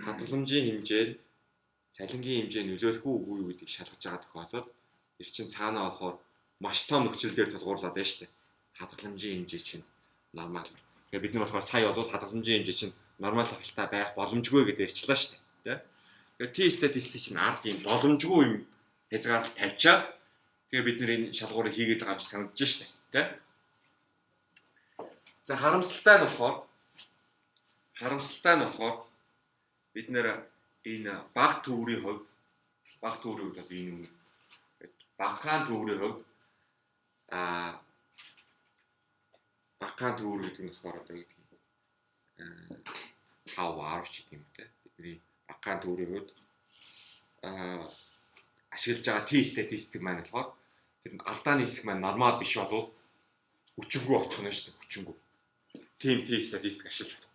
хадгаламжийн хэмжээнд цалингийн хэмжээ нөлөөлөх үгүй юу гэдгийг шалгаж байгаа тохиолдолд эр чинь цаанаа болохоор маш том нөхцөл дээр тулгуурлаад байна шүү дээ. Хадгаламжийн хэмжээ чинь нормал. Тэгэхээр бид нар болохоор сая бол хадгаламжийн хэмжээ чинь нормал хавталтай байх боломжгүй гэдээ ярьчлаа шүү дээ. Тэгэхээр T статистик чинь ард юм боломжгүй юм хязгаарлалт тавьчаад тэгээ бид нэр энэ шалгуурыг хийгээд байгаа юм шиг санагдаж шүү дээ. За харамсалтай нь болохоор бид нэр энэ баг төврийн хувьд одоо энэ багахан төврийн хувьд багахан төвөр гэдэг нь болохоор одоо гэдэг юм 5 ч гэдэг юм те бидний багахан төврийн хувьд ашиглаж байгаа T статистик маань болохоор тэр алдааны хэсэг маань нормал биш болов хүчингүй очих нь шүү дээ хүчингүй тийм T статистик ашиглаж байна.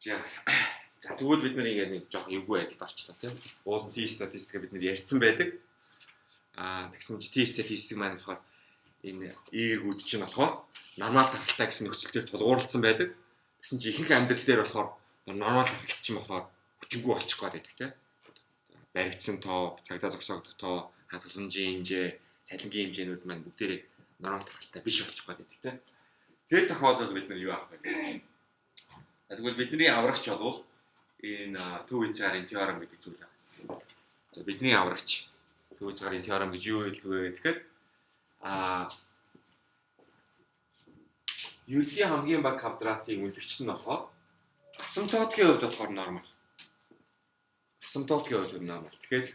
За тэгвэл бид нар ингээд нэг жоох эвгүй байдалд орчлоо тийм. Уулын T статистикийг бид нар ярьсан байдаг. Тэгсэн чи T статистик маань болохоор энэ эргүүд чинь болохоор нормал тархалтай гэсэн нөхцөл төр тулгуурлагдсан байдаг. Тэгсэн чи ихэнх амьдрал дээр болохоор нормал тархалт чинь болохоор хүчингүй болчих гээд байдаг тийм. Баригдсан тоо, цагдаа зогсоогдох тоо, хадгаламжийн хэмжээ, цалингийн хэмжээнүүд маань бүгдээрээ нормал тархалтай биш болчих гээд байдаг тийм. Тэр тохиолдолд бид нар юу авах вэ? Тэгвэл бидний аврагч бол энэ төв хязгаарын теорем гэдэг зүйл байна. За бидний аврагч төв хязгаарын теорем гэж юу хэлдэг вэ гэхээр ердийн хамгийн бага квадратын үнэлэгч нь болохоор асимптотын хувьд болохоор нормал. Асимптотын хувьд нормал. Тэгэхээр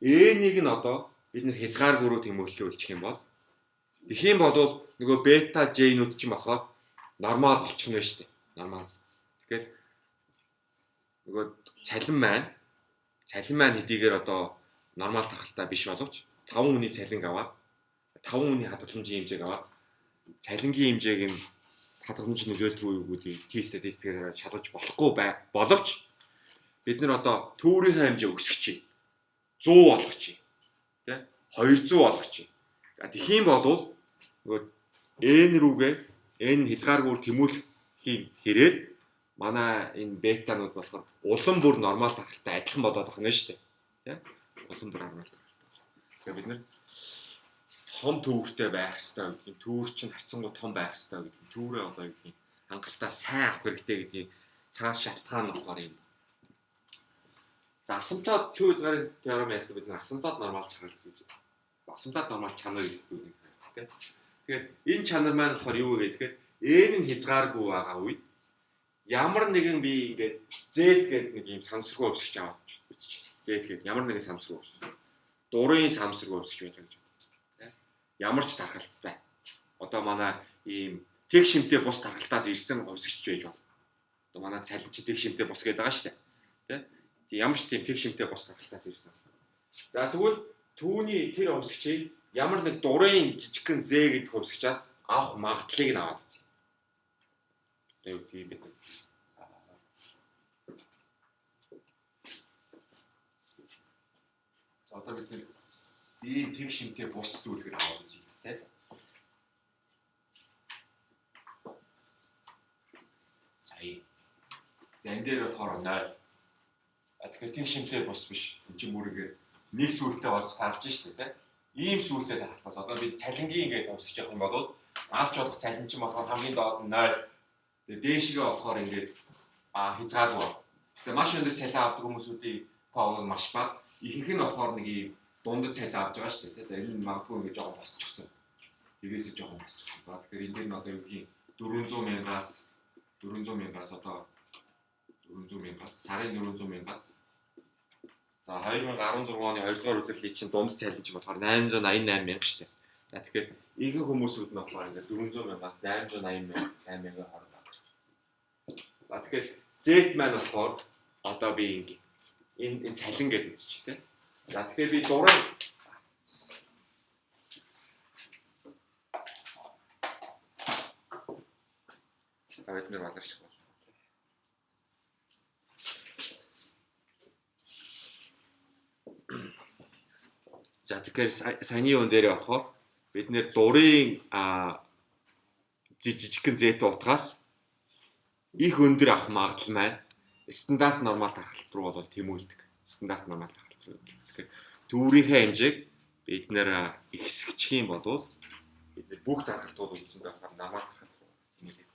E1-ийг нь одоо бид нэр хязгааргүй руу тэмүүлүүлчих юм бол тэгэх юм бол нөгөө бета J-нүүд чинь болохоор нормал болчихно шүү дээ. Нормал. Тэгэхээр нөгөө цалин маань хэдийгээр одоо нормал тархалтай биш боловч 5 хүний цалин аваад 5 хүний хадгаламжийн хэмжээг аваад цалингийн хэмжээг нь хадгаламж нөлөөлдөг үү гэдгийг статистикээр шалгаж болохгүй боловч бид нар одоо төвөрийнхээ хэмжээ өсгөж 100 болгох чинь тий 200 болгох чинь. За тэгхийн болов нөгөө n рүүгээ n хязгааргүйгээр тэмүүлэхийн хэрээр манай энэ бетанууд болохоор улам бүр нормал тархалтай адилхан болоод байгаа нь шүү дээ. Тий? Улам бүр нормал тархалтай. Тэгэхээр бид нэр том төвөртэй байх хэрэгтэй гэдгийг, төвөр чинь харьцангуй том байх хэрэгтэй гэдгийг, төврөө одоо гэдгийг хангалттай сайн авах хэрэгтэй гэдгийг цааш шалтгаан нь болохоор юм. За асамтод төвөж гарын теорем ярих бид нар асамтод нормал чанар гэж. Асамтод нормал чанар гэдэг үг тийм. Тэгэхээр энэ чанар маань болохоор юу вэ гэхээр n нь хязгааргүй байгаа үед ямар нэгэн би ингээд z гэдэг нэг юм самсргүй өсгөж аваад үзчих. Z гэдэг ямар нэгэн самсргүй өсгөж. Дурын самсргүй өсгөж байлаа гэж байна. Ямар ч тархалттай. Одоо манай ийм тэг шимтэй бус тархалтаас ирсэн өсгөж байж болно. Одоо манай цалинч тэг шимтэй бус гэдэг байгаа шүү дээ. Тэ? Ямар ч тийм тэг шимтэй бус тархалтаас ирсэн. За тэгвэл түүний тэр өсгөчийг ямар нэг дурын жижигхэн z гэдэг өсгөчээс авах магадлалыг нь аваад үзье. Тэгээ үгүй бид. За одоо бид ийм тэг шимтэй бус зүйлээр аваад үзье тийм. За энэ дээр болохоор 0. Тэгэхээр тэг шимтэй бус биш. Энд чинь бүргээ нэг сүултээ болж таарч штэ тийм. Ийм сүултээ тархалтаас одоо бид цалингийн ингээд өсгөж явах юм бол авч болох цалин чинь болохоор хамгийн доод нь 0. Тэгээ дээшгээ болохоор ингээд хязгааргүй. Тэгээ маш өндөр цалин авдаг хүмүүсүүдийн тоо маш бага. Ихэнх нь болохоор нэг ийм дундад цалин авч байгаа шүү дээ. За энэ нь магадгүй ингээд жоохон босчихсон. Тэгээсээ жоохон босчихсон. За тэгэхээр энэ дээр нь одоо юу гэх 400 мянгаас одоо 400 мянгаас сарын 400 мянгаас за 2016 оны 2 дугаар улирлын чинь дунд цалин чинь болохоор 888 мянга шүү дээ. За тэгэхээр ихэнх хүмүүсүүд нь болохоор ингээд 400 мянгаас 880 мянга хооронд авч. За тэгэхээр Z маань болохоор одоо би ингээд энэ цалин гэж үзчих тийм. За тэгэхээр би дурын бид нэр бадарч байна. За тэгэхээр саяны өн дээрээ болохоор бид нэр дурын жижигхэн Z утгаас их өндөр авах магадлал маань стандарт нормал тархалт руу бол тэмүүлдэг. Стандарт нормал тархалт руу. Тэгэхээр төврийнхээ хэмжээг бид нэр ихсгэх юм бол бид нэр бүх тархалтууд үүсгэн байхаар нормал тархалт руу тэмүүлдэг.